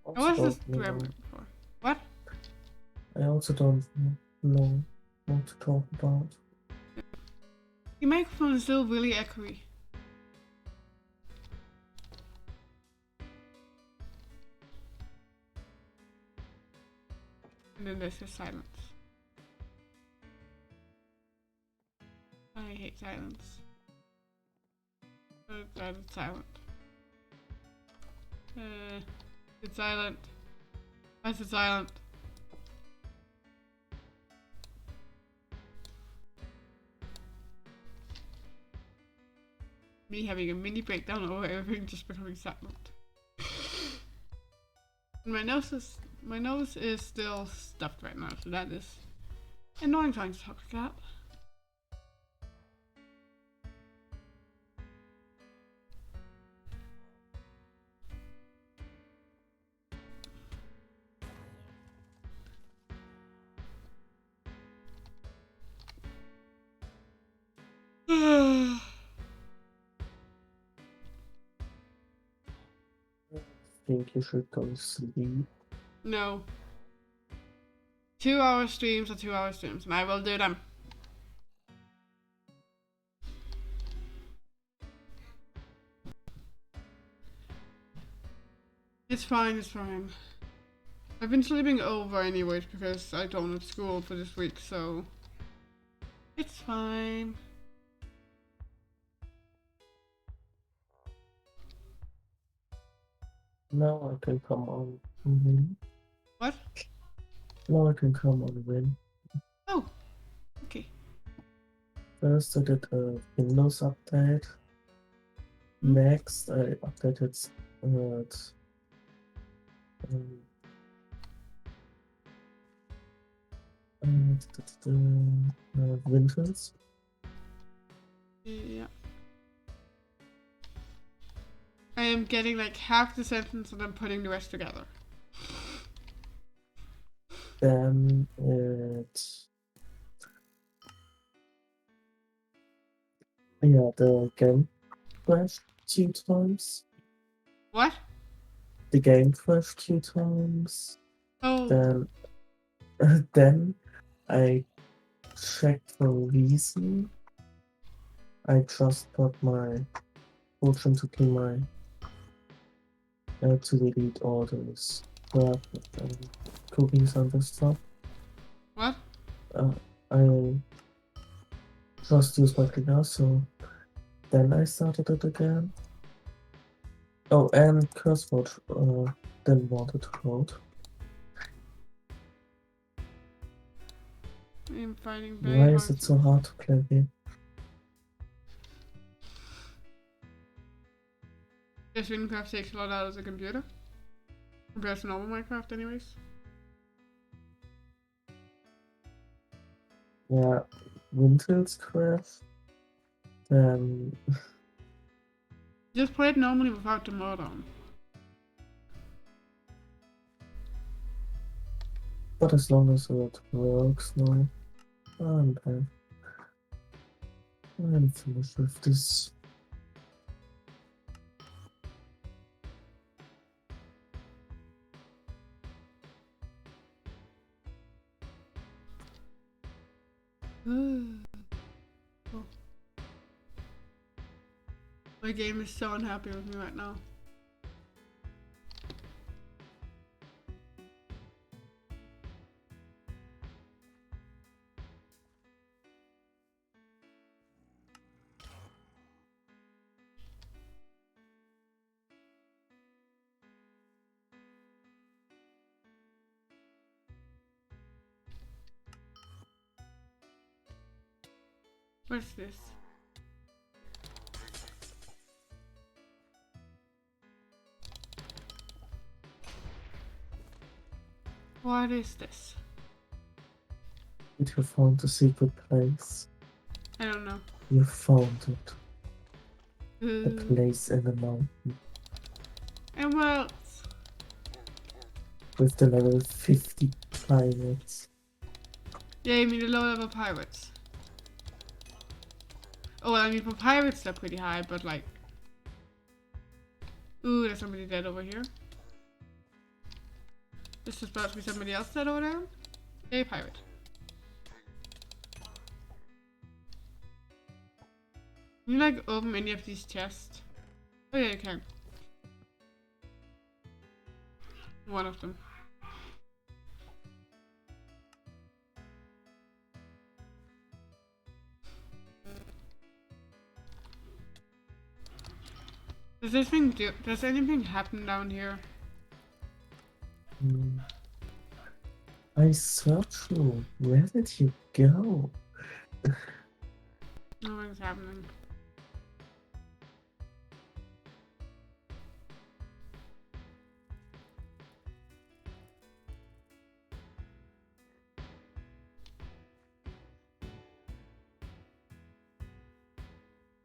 I was Also just don't grabbing know. it before. What? I also don't know what to talk about. Your microphone is still really echoey. And then there's just silence. I hate silence. Oh god, it's silent. It's silent. Why is it silent? Me having a mini breakdown over everything just becoming silent. And my nose is still stuffed right now, so that is annoying trying to talk like that. I think you should go to sleep. No. 2-hour streams are 2-hour streams, and I will do them. It's fine, it's fine. I've been sleeping over anyways because I don't have school for this week, so it's fine. Now I can come on win. What? Now I can come on win. Oh, okay. First I did a Windows update. Next I updated Winters. Yeah. I am getting like half the sentence and I'm putting the rest together. Then the game crashed 2 times. What? the game crashed 2 times. Oh, Then I checked for a reason. I just got my potion to clean my to delete all those crap and cookies and this stuff. what? I just used my cleaner, so then I started it again. Oh, and Curseword didn't want it to load. I'm finding very Why hard is it so hard to play game? This wynncraft takes a lot out of the computer. Compared to normal Minecraft anyways. Yeah, Wintel's crash. Then Just play it normally without the mod on. but as long as it works now, I'm fine. I'm finished with this. Oh. My game is so unhappy with me right now. What's this? What is this? Did you found the secret place? I don't know. You found it. The place in the mountain. And what else? With the level 50 pirates. Yeah, you mean the low level pirates? Oh, well, I mean for pirates they're pretty high, but like... Ooh, there's somebody dead over here. This is about to be somebody else dead over there. Hey, pirate. Can you like open any of these chests? Oh yeah, you can. One of them. Does anything happen down here? I searched you. Where did you go? Nothing's happening.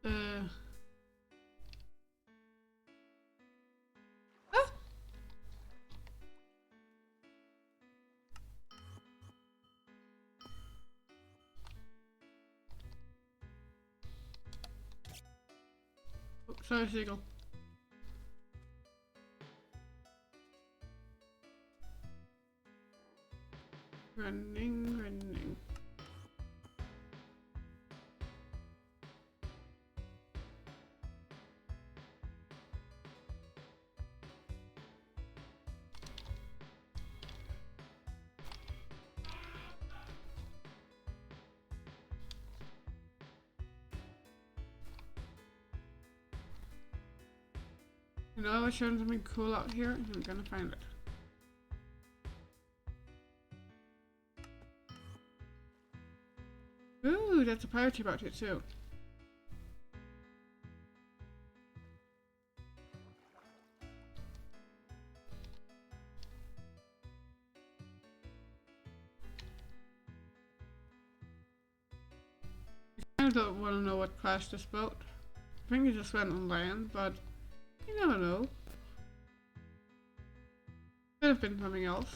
Ah! Oh, sorry, seagull. Running. You know, I was showing something cool out here, and I'm gonna find it. Ooh, that's a pirate ship out here too. I don't want to know what crashed this boat. I think it just went on land, but you never know. Could have been something else.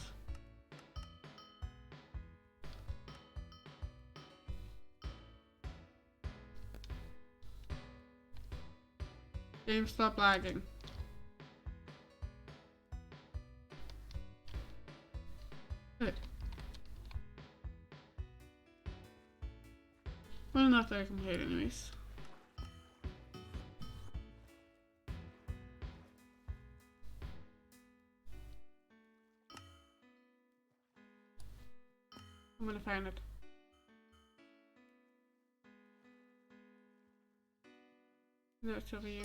Game stop lagging. Good. Well, not very complete anyways. I'm gonna find it. No, it's over here.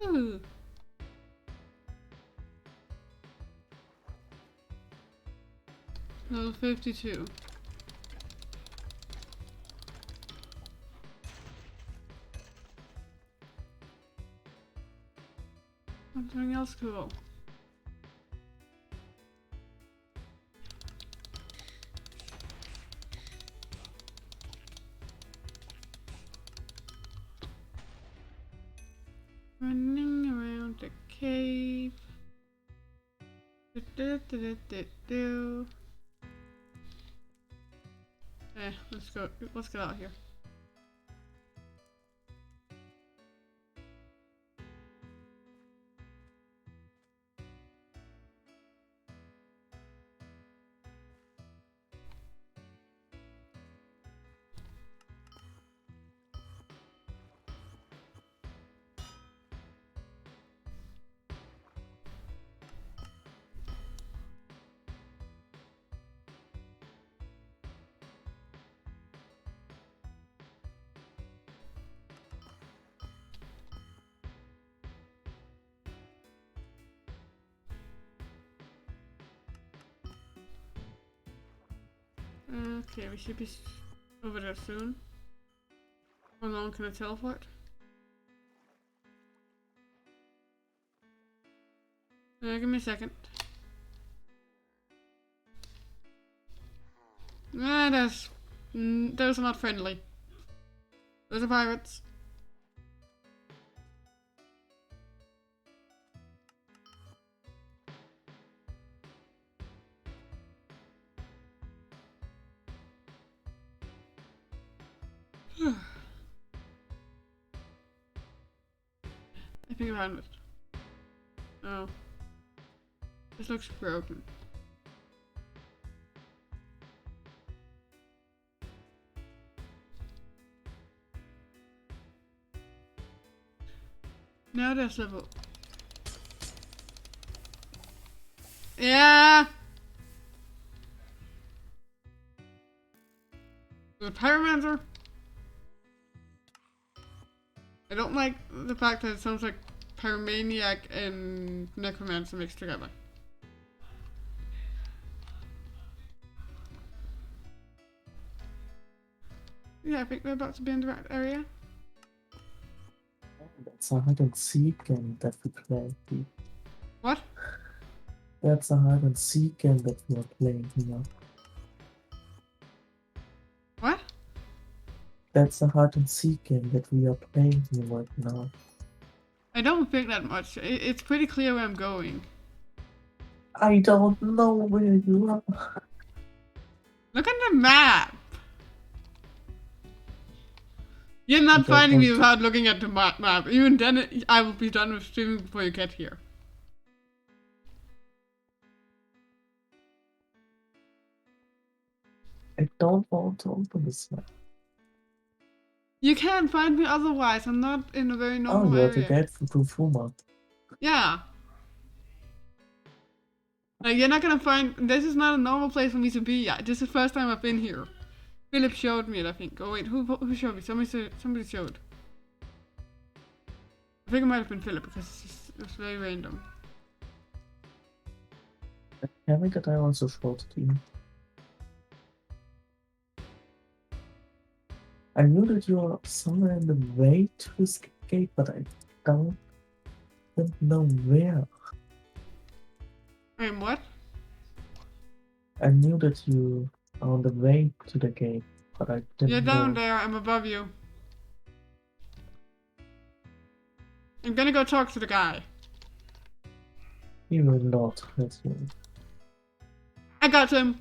Ooh. Level 52. Something else cool. Running around the cave. Let's go. Let's get out of here. Okay, we should be over there soon. How long can I teleport? Give me a second. Those are not friendly. Those are pirates. I think I found it. Oh. This looks broken. Now there's level. Yeah! The pyromancer? I don't like the fact that it sounds like pyromaniac and necromancer mixed together. Yeah, I think we're about to be in the right area. That's a hide and seek game that we play. What? That's a hide and seek game that we are playing here. What? That's a hide and seek game that we are playing here right now. I don't think that much. It's pretty clear where I'm going. I don't know where you are. Look at the map! You're not don't finding me want to- without looking at the map. Even then, I will be done with streaming before you get here. I don't want to open this map. You can't find me otherwise. I'm not in a very normal you're the area. gate to Fuma. Yeah. Like, you're not gonna find. This is not a normal place for me to be yet. This is the first time I've been here. Philip showed me it, I think. Oh wait, who showed me? Somebody showed. I think it might have been Philip because it's very random. Tell me that I also showed it in. I knew that you are somewhere in the way to this gate, but I don't know where. What? I knew that you are on the way to the gate, but I didn't You're know. down there, I'm above you. I'm gonna go talk to the guy. He will not hurt you. I got him.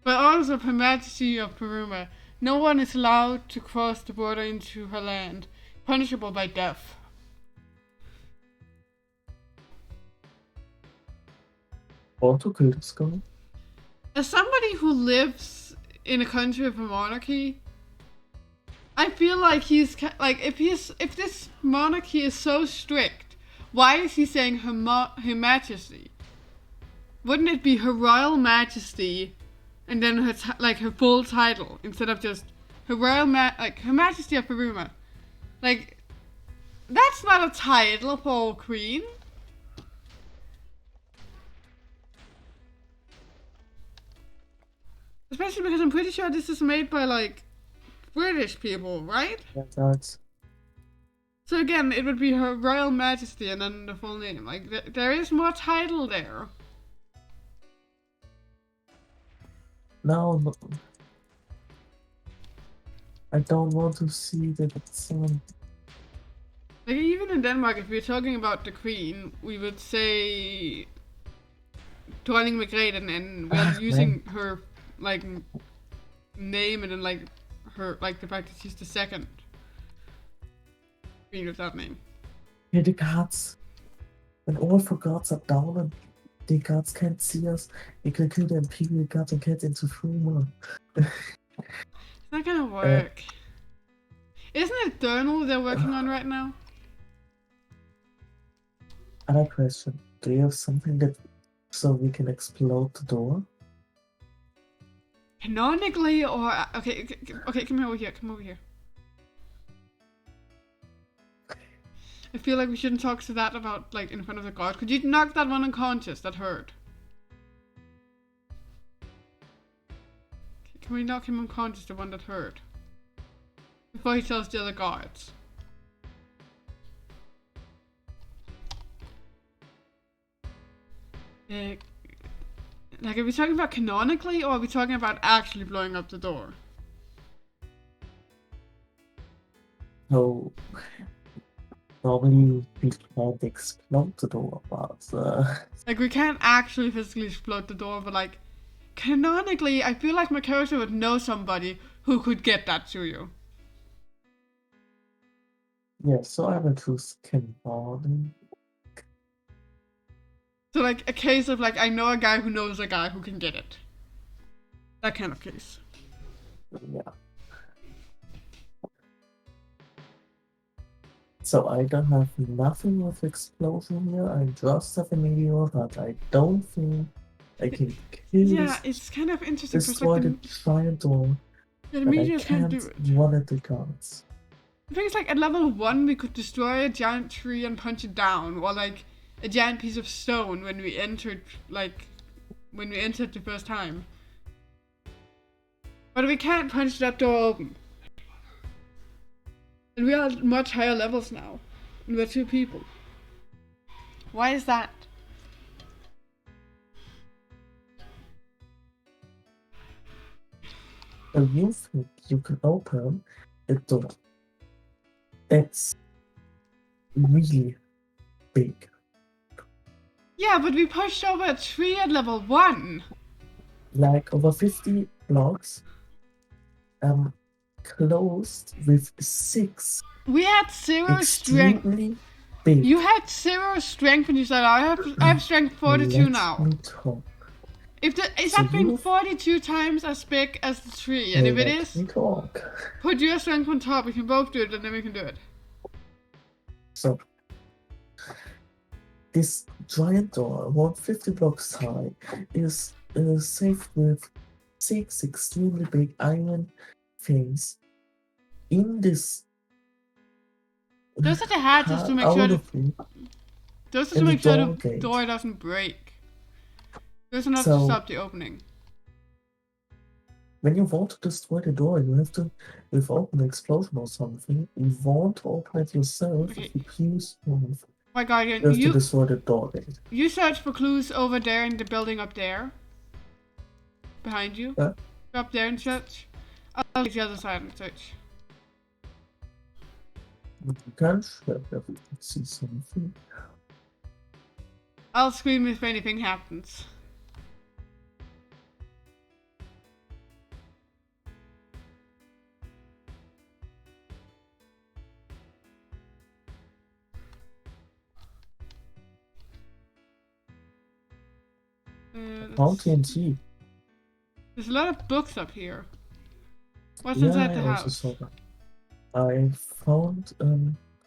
By orders of Her Majesty of Peruma, no one is allowed to cross the border into her land, punishable by death. Want to kill this guy? As somebody who lives in a country of a monarchy, I feel like he's like if this monarchy is so strict, why is he saying Her Majesty? Wouldn't it be Her Royal Majesty, and then her her full title instead of just Her Royal Her Majesty of Peruma? Like, that's not a title for a queen. Especially because I'm pretty sure this is made by like British people, right? Yeah, that's. So again, it would be Her Royal Majesty and then the full name. Like, there is more title there. No, no. I don't want to see that it's Like, even in Denmark, if we're talking about the Queen, we would say Dronning Margrethe, and we're using her like name and then like her the fact that she's the second Queen with that name. Here the guards. When all four guards are down and the guards can't see us, we can kill the Imperial guard and get into Fuma. It's not gonna work. Isn't it Dernal they're working on right now? Other question. Do you have something that so we can explode the door? Canonically, or okay, come over here. I feel like we shouldn't talk to that about like in front of the guard. Could you knock that one unconscious that hurt? Can we knock him unconscious, the one that hurt? Before he tells the other guards. Like, are we talking about canonically, or are we talking about actually blowing up the door? So, normally we can't explode the door, but Like, we can't actually physically explode the door, but like, canonically, I feel like my character would know somebody who could get that to you. yeah, so I will choose canonic. So like a case of like, I know a guy who knows a guy who can get it. That kind of case. Yeah. So I don't have nothing with explosion here. I just have a meteor, but I don't think I can kill Yeah, it's kind of interesting. destroy the giant door. Yeah, the But I meteors can't do can't it. one of the guards. The thing is, like, at level 1, we could destroy a giant tree and punch it down, or like a giant piece of stone when we entered, the first time. But we can't punch that door open. And we are at much higher levels now. And we're 2 people. Why is that? So you think you can open a door that's really big? Yeah, but we pushed over a tree at level 1. Like over 50 blocks, closed with 6 We had 0 strength. extremely big. You had 0 strength when you said, I have strength 42 now. Let me talk. Is So that being you- 42 times as big as the tree? And if it Let is, me talk. put your strength on top. We can both do it, and then we can do it. So this giant door, about 50 blocks high, is safe with 6 extremely big iron things in this. Those are the hatches to make out sure of it. Those are to and the make sure door the gate. door doesn't break. Those are not to So- stop the opening. When you want to destroy the door, you have to, with open explosion or something, you want to open it yourself. Okay. If you use move, My you guardian, have to you destroy the door gate. search for clues over there in the building up there. Behind you. Yeah. Go up there and search. I'll take the other side and search. You can check if you can see something. I'll scream if anything happens. Found Let's... TNT. There's a lot of books up here. What's Yeah, inside I the also house? saw that. I found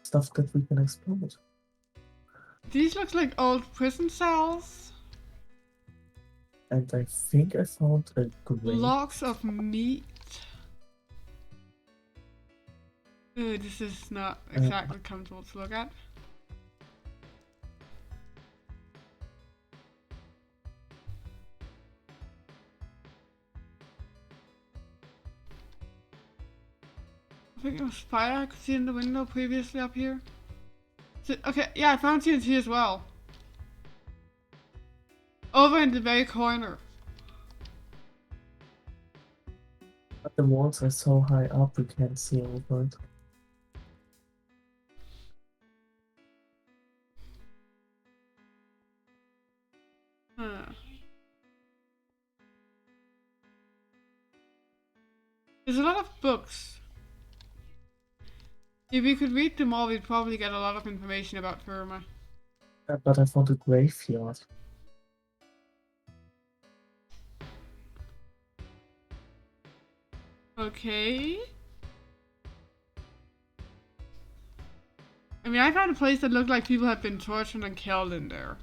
stuff that we can explode. These look like old prison cells. And I think I found a grave. Logs of meat. This is not exactly comfortable to look at. I think it was fire I could see in the window previously up here. So, okay, yeah, I found TNT as well. Over in the very corner. But the walls are so high up we can't see over it. Huh. There's a lot of books. If we could read them all, we'd probably get a lot of information about Firma. But I found a graveyard. Okay. I mean, I found a place that looked like people had been tortured and killed in there.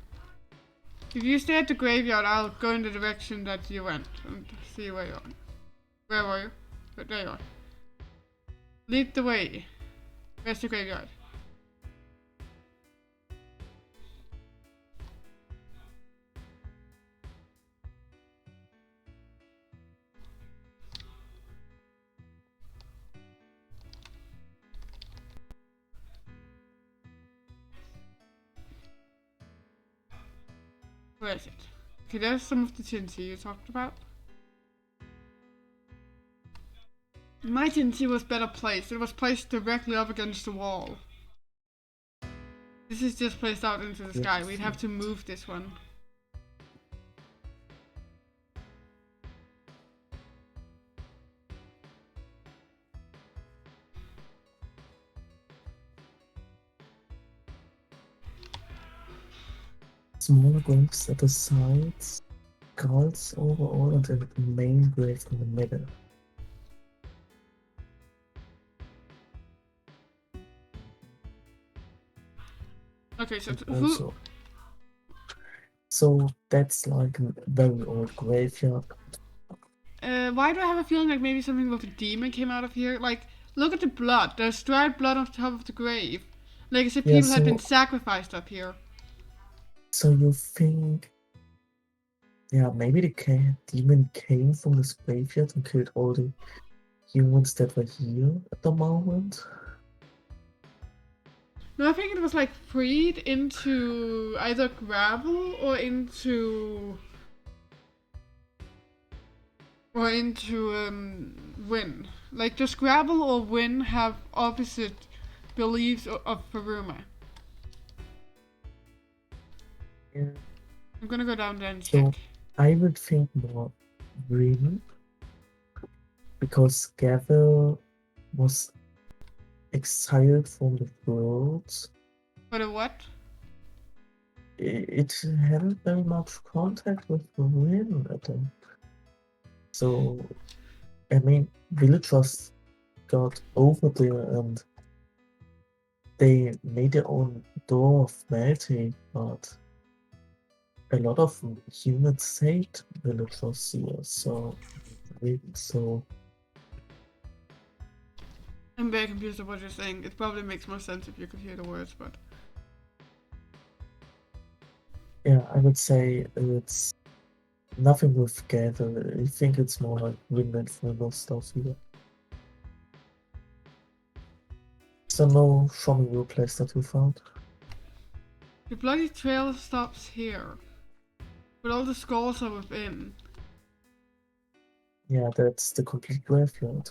If you stay at the graveyard, I'll go in the direction that you went and see where you are. Where were you? There you are. Lead the way. Where's the graveyard? Where is it? Okay, there's some of the TNT you talked about. My TNT was better placed. It was placed directly up against the wall. This is just placed out into the sky. We'd have to move this one. Smaller graves at the sides, skulls overall, and a main grave in the middle. Okay, so Also, so that's like a very old graveyard. why do I have a feeling like maybe something with a demon came out of here? Like, look at the blood. There's dried blood on top of the grave. Like as if Yeah, people had been sacrificed up here. So you think, yeah, maybe the demon came from this graveyard and killed all the humans that were here at the moment? No, I think it was like freed into either gravel or into Wynn. Like, does gravel or Wynn have opposite beliefs of Faruma? Yeah. I'm gonna go down there and So check. I would think more Wynn, because Gavel was exiled from the world. But a what? It hadn't very much contact with Wynn at all. So, I mean, villagers got over there and they made their own door of melting, but a lot of humans saved villagers here, so I'm very confused with what you're saying. It probably makes more sense if you could hear the words, but... yeah, I would say it's nothing with Gather. I think it's more like Windland Funnel stuff here. So no show me your place that you found. The bloody trail stops here. But all the skulls are within. Yeah, that's the complete graveyard.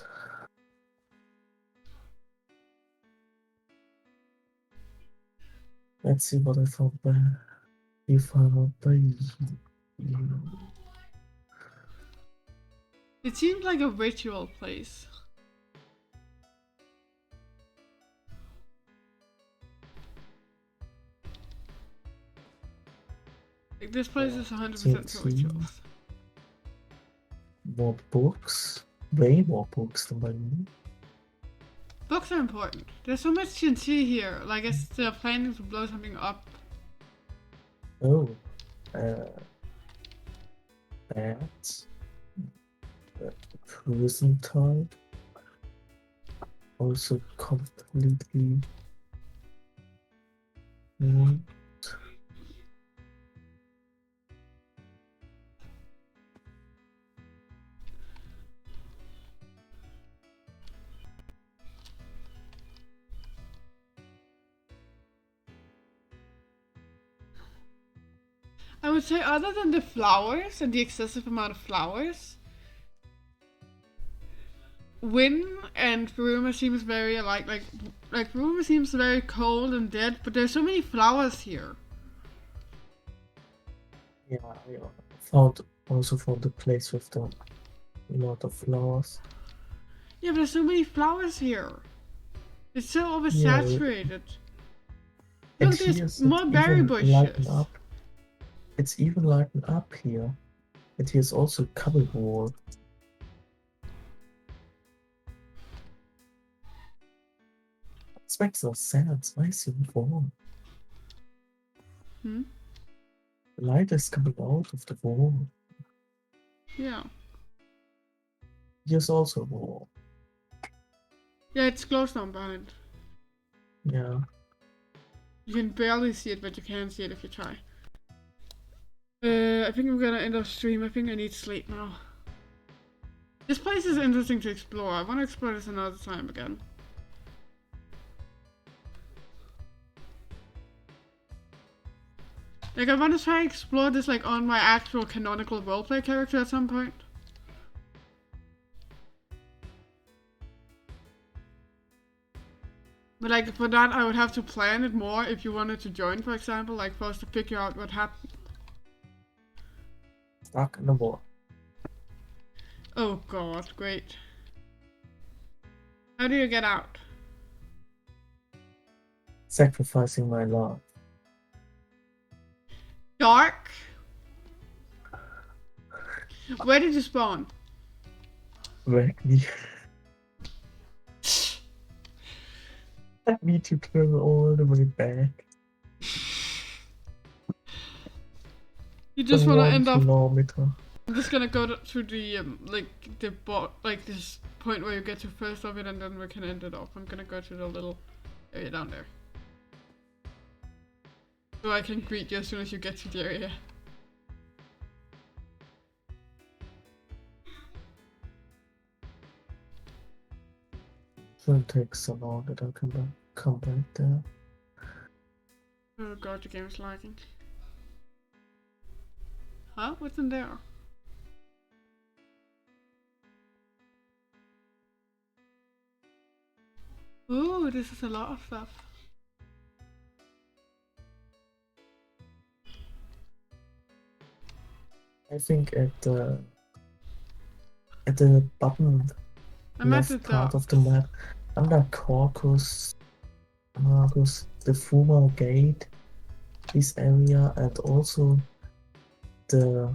Let's see what I found by you. It seems like a ritual place. Like, this place is 100% for TNT. rituals. More books. Way more books than by me. Books are important. There's so much TNT here. Like, I guess they're planning to blow something up. Oh. That. Prison type. Also completely. I would say, other than the flowers and the excessive amount of flowers, Wynn and Bruma seems very alike. Like Bruma seems very cold and dead, but there's so many flowers here. Yeah, I also found the place with the lot of flowers. Yeah, but there's so many flowers here. It's so oversaturated. And Look, there's here's more berry bushes. It's even lightened up here. And here's also a cobble wall. This makes no sense. Why is it warm? Hmm? The light is coming out of the wall. Yeah. Here's also a wall. Yeah, it's closed down behind. Yeah. You can barely see it, but you can see it if you try. I think I'm gonna end up stream. I think I need sleep now. This place is interesting to explore. I want to explore this another time again. Like, I want to try and explore this, like, on my actual canonical roleplay character at some point. But, like, for that, I would have to plan it more if you wanted to join, for example, like, for us to figure out what happened. Stuck in the wall. Oh god, great. How do you get out? Sacrificing my love. Dark? Where did you spawn? Wreck me. I need to turn all the way back. You just want to end up. Kilometer. I'm just gonna go to the like this point where you get to first of it, and then we can end it off. I'm gonna go to the little area down there, so I can greet you as soon as you get to the area. Shouldn't take so long that I can come back there. Oh god, the game is lagging. Huh? What's in there? Ooh, this is a lot of stuff. I think at the bottom left part of the map, under Caucus, the Fuma Gate, this area, and also the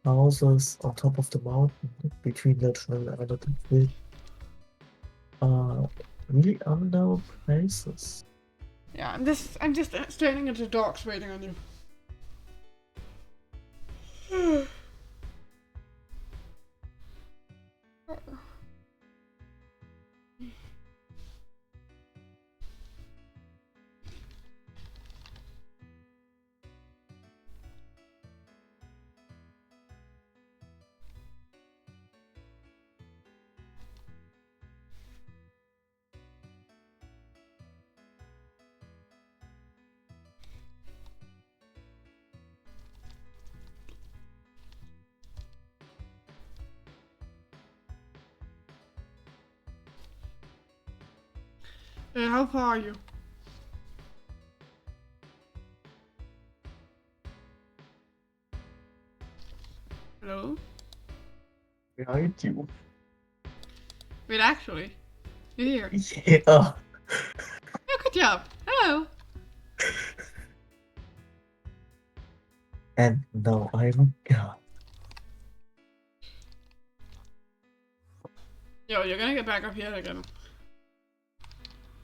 houses on top of the mountain between Legend and Island are really unknown places. Yeah, I'm just standing at the docks waiting on you. How far are you? Hello? Behind you. Wait, actually, you're here. Yeah. Oh, good job. Hello. And now I'm gone. Yo, you're gonna get back up here again.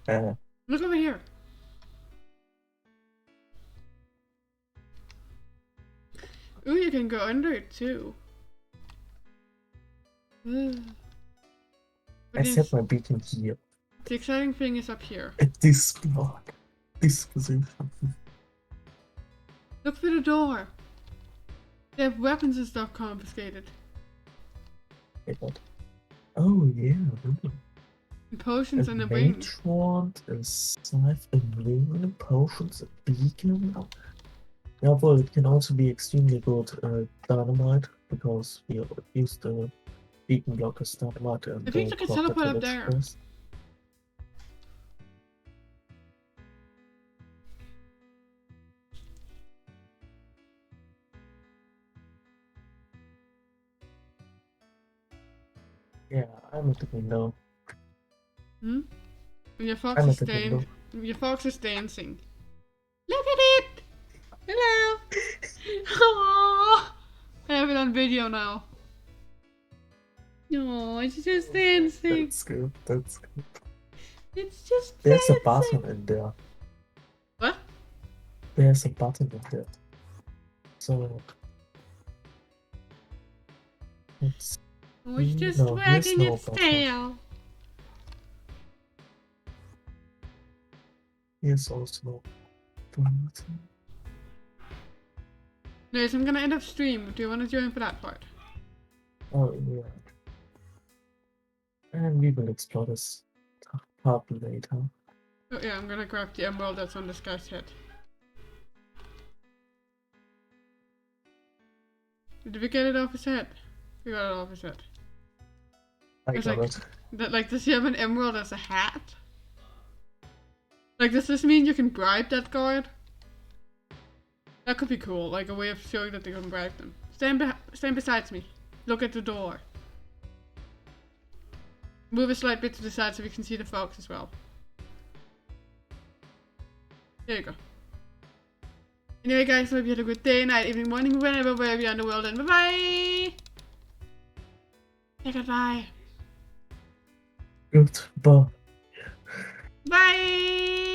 Uh, Look over here. Ooh, you can go under it too. But I set my beacon here. the exciting thing is up here. At this block. This position. Look for the door. They have weapons and stuff confiscated. Wait, what? Oh yeah, really. And potions A and a ring. mage wand, a scythe, a ring, and potions, a beacon. Yeah, well, it can also be extremely good dynamite because we use the beacon block as dynamite and I think you can clock the teleport up village there. first. Yeah, I'm at the window. Hmm? And your fox I'm is at the window. Your fox is dancing. Look at it! Hello! Aww! I have it on video now. No, it's just dancing. That's good, that's good. It's just There's a dancing. button in there. What? There's a button in there. So it's Oh, it's just no, here's wagging no its button. tail. Here's also no button. Anyways, I'm gonna end up stream. Do you want to join for that part? Oh yeah. And we will explore this part later. Oh yeah, I'm gonna grab the emerald that's on this guy's head. Did we get it off his head? We got it off his head. I It's got like- it. Like, does he have an emerald as a hat? Like, does this mean you can bribe that guard? That could be cool, like a way of showing that they can bribe them. Stand beside me. Look at the door. Move a slight bit to the side so we can see the fox as well. There you go. Anyway guys, hope you had a good day, night, evening, morning, whenever, wherever you're in the world, and bye bye! Say goodbye. Goodbye. Bye!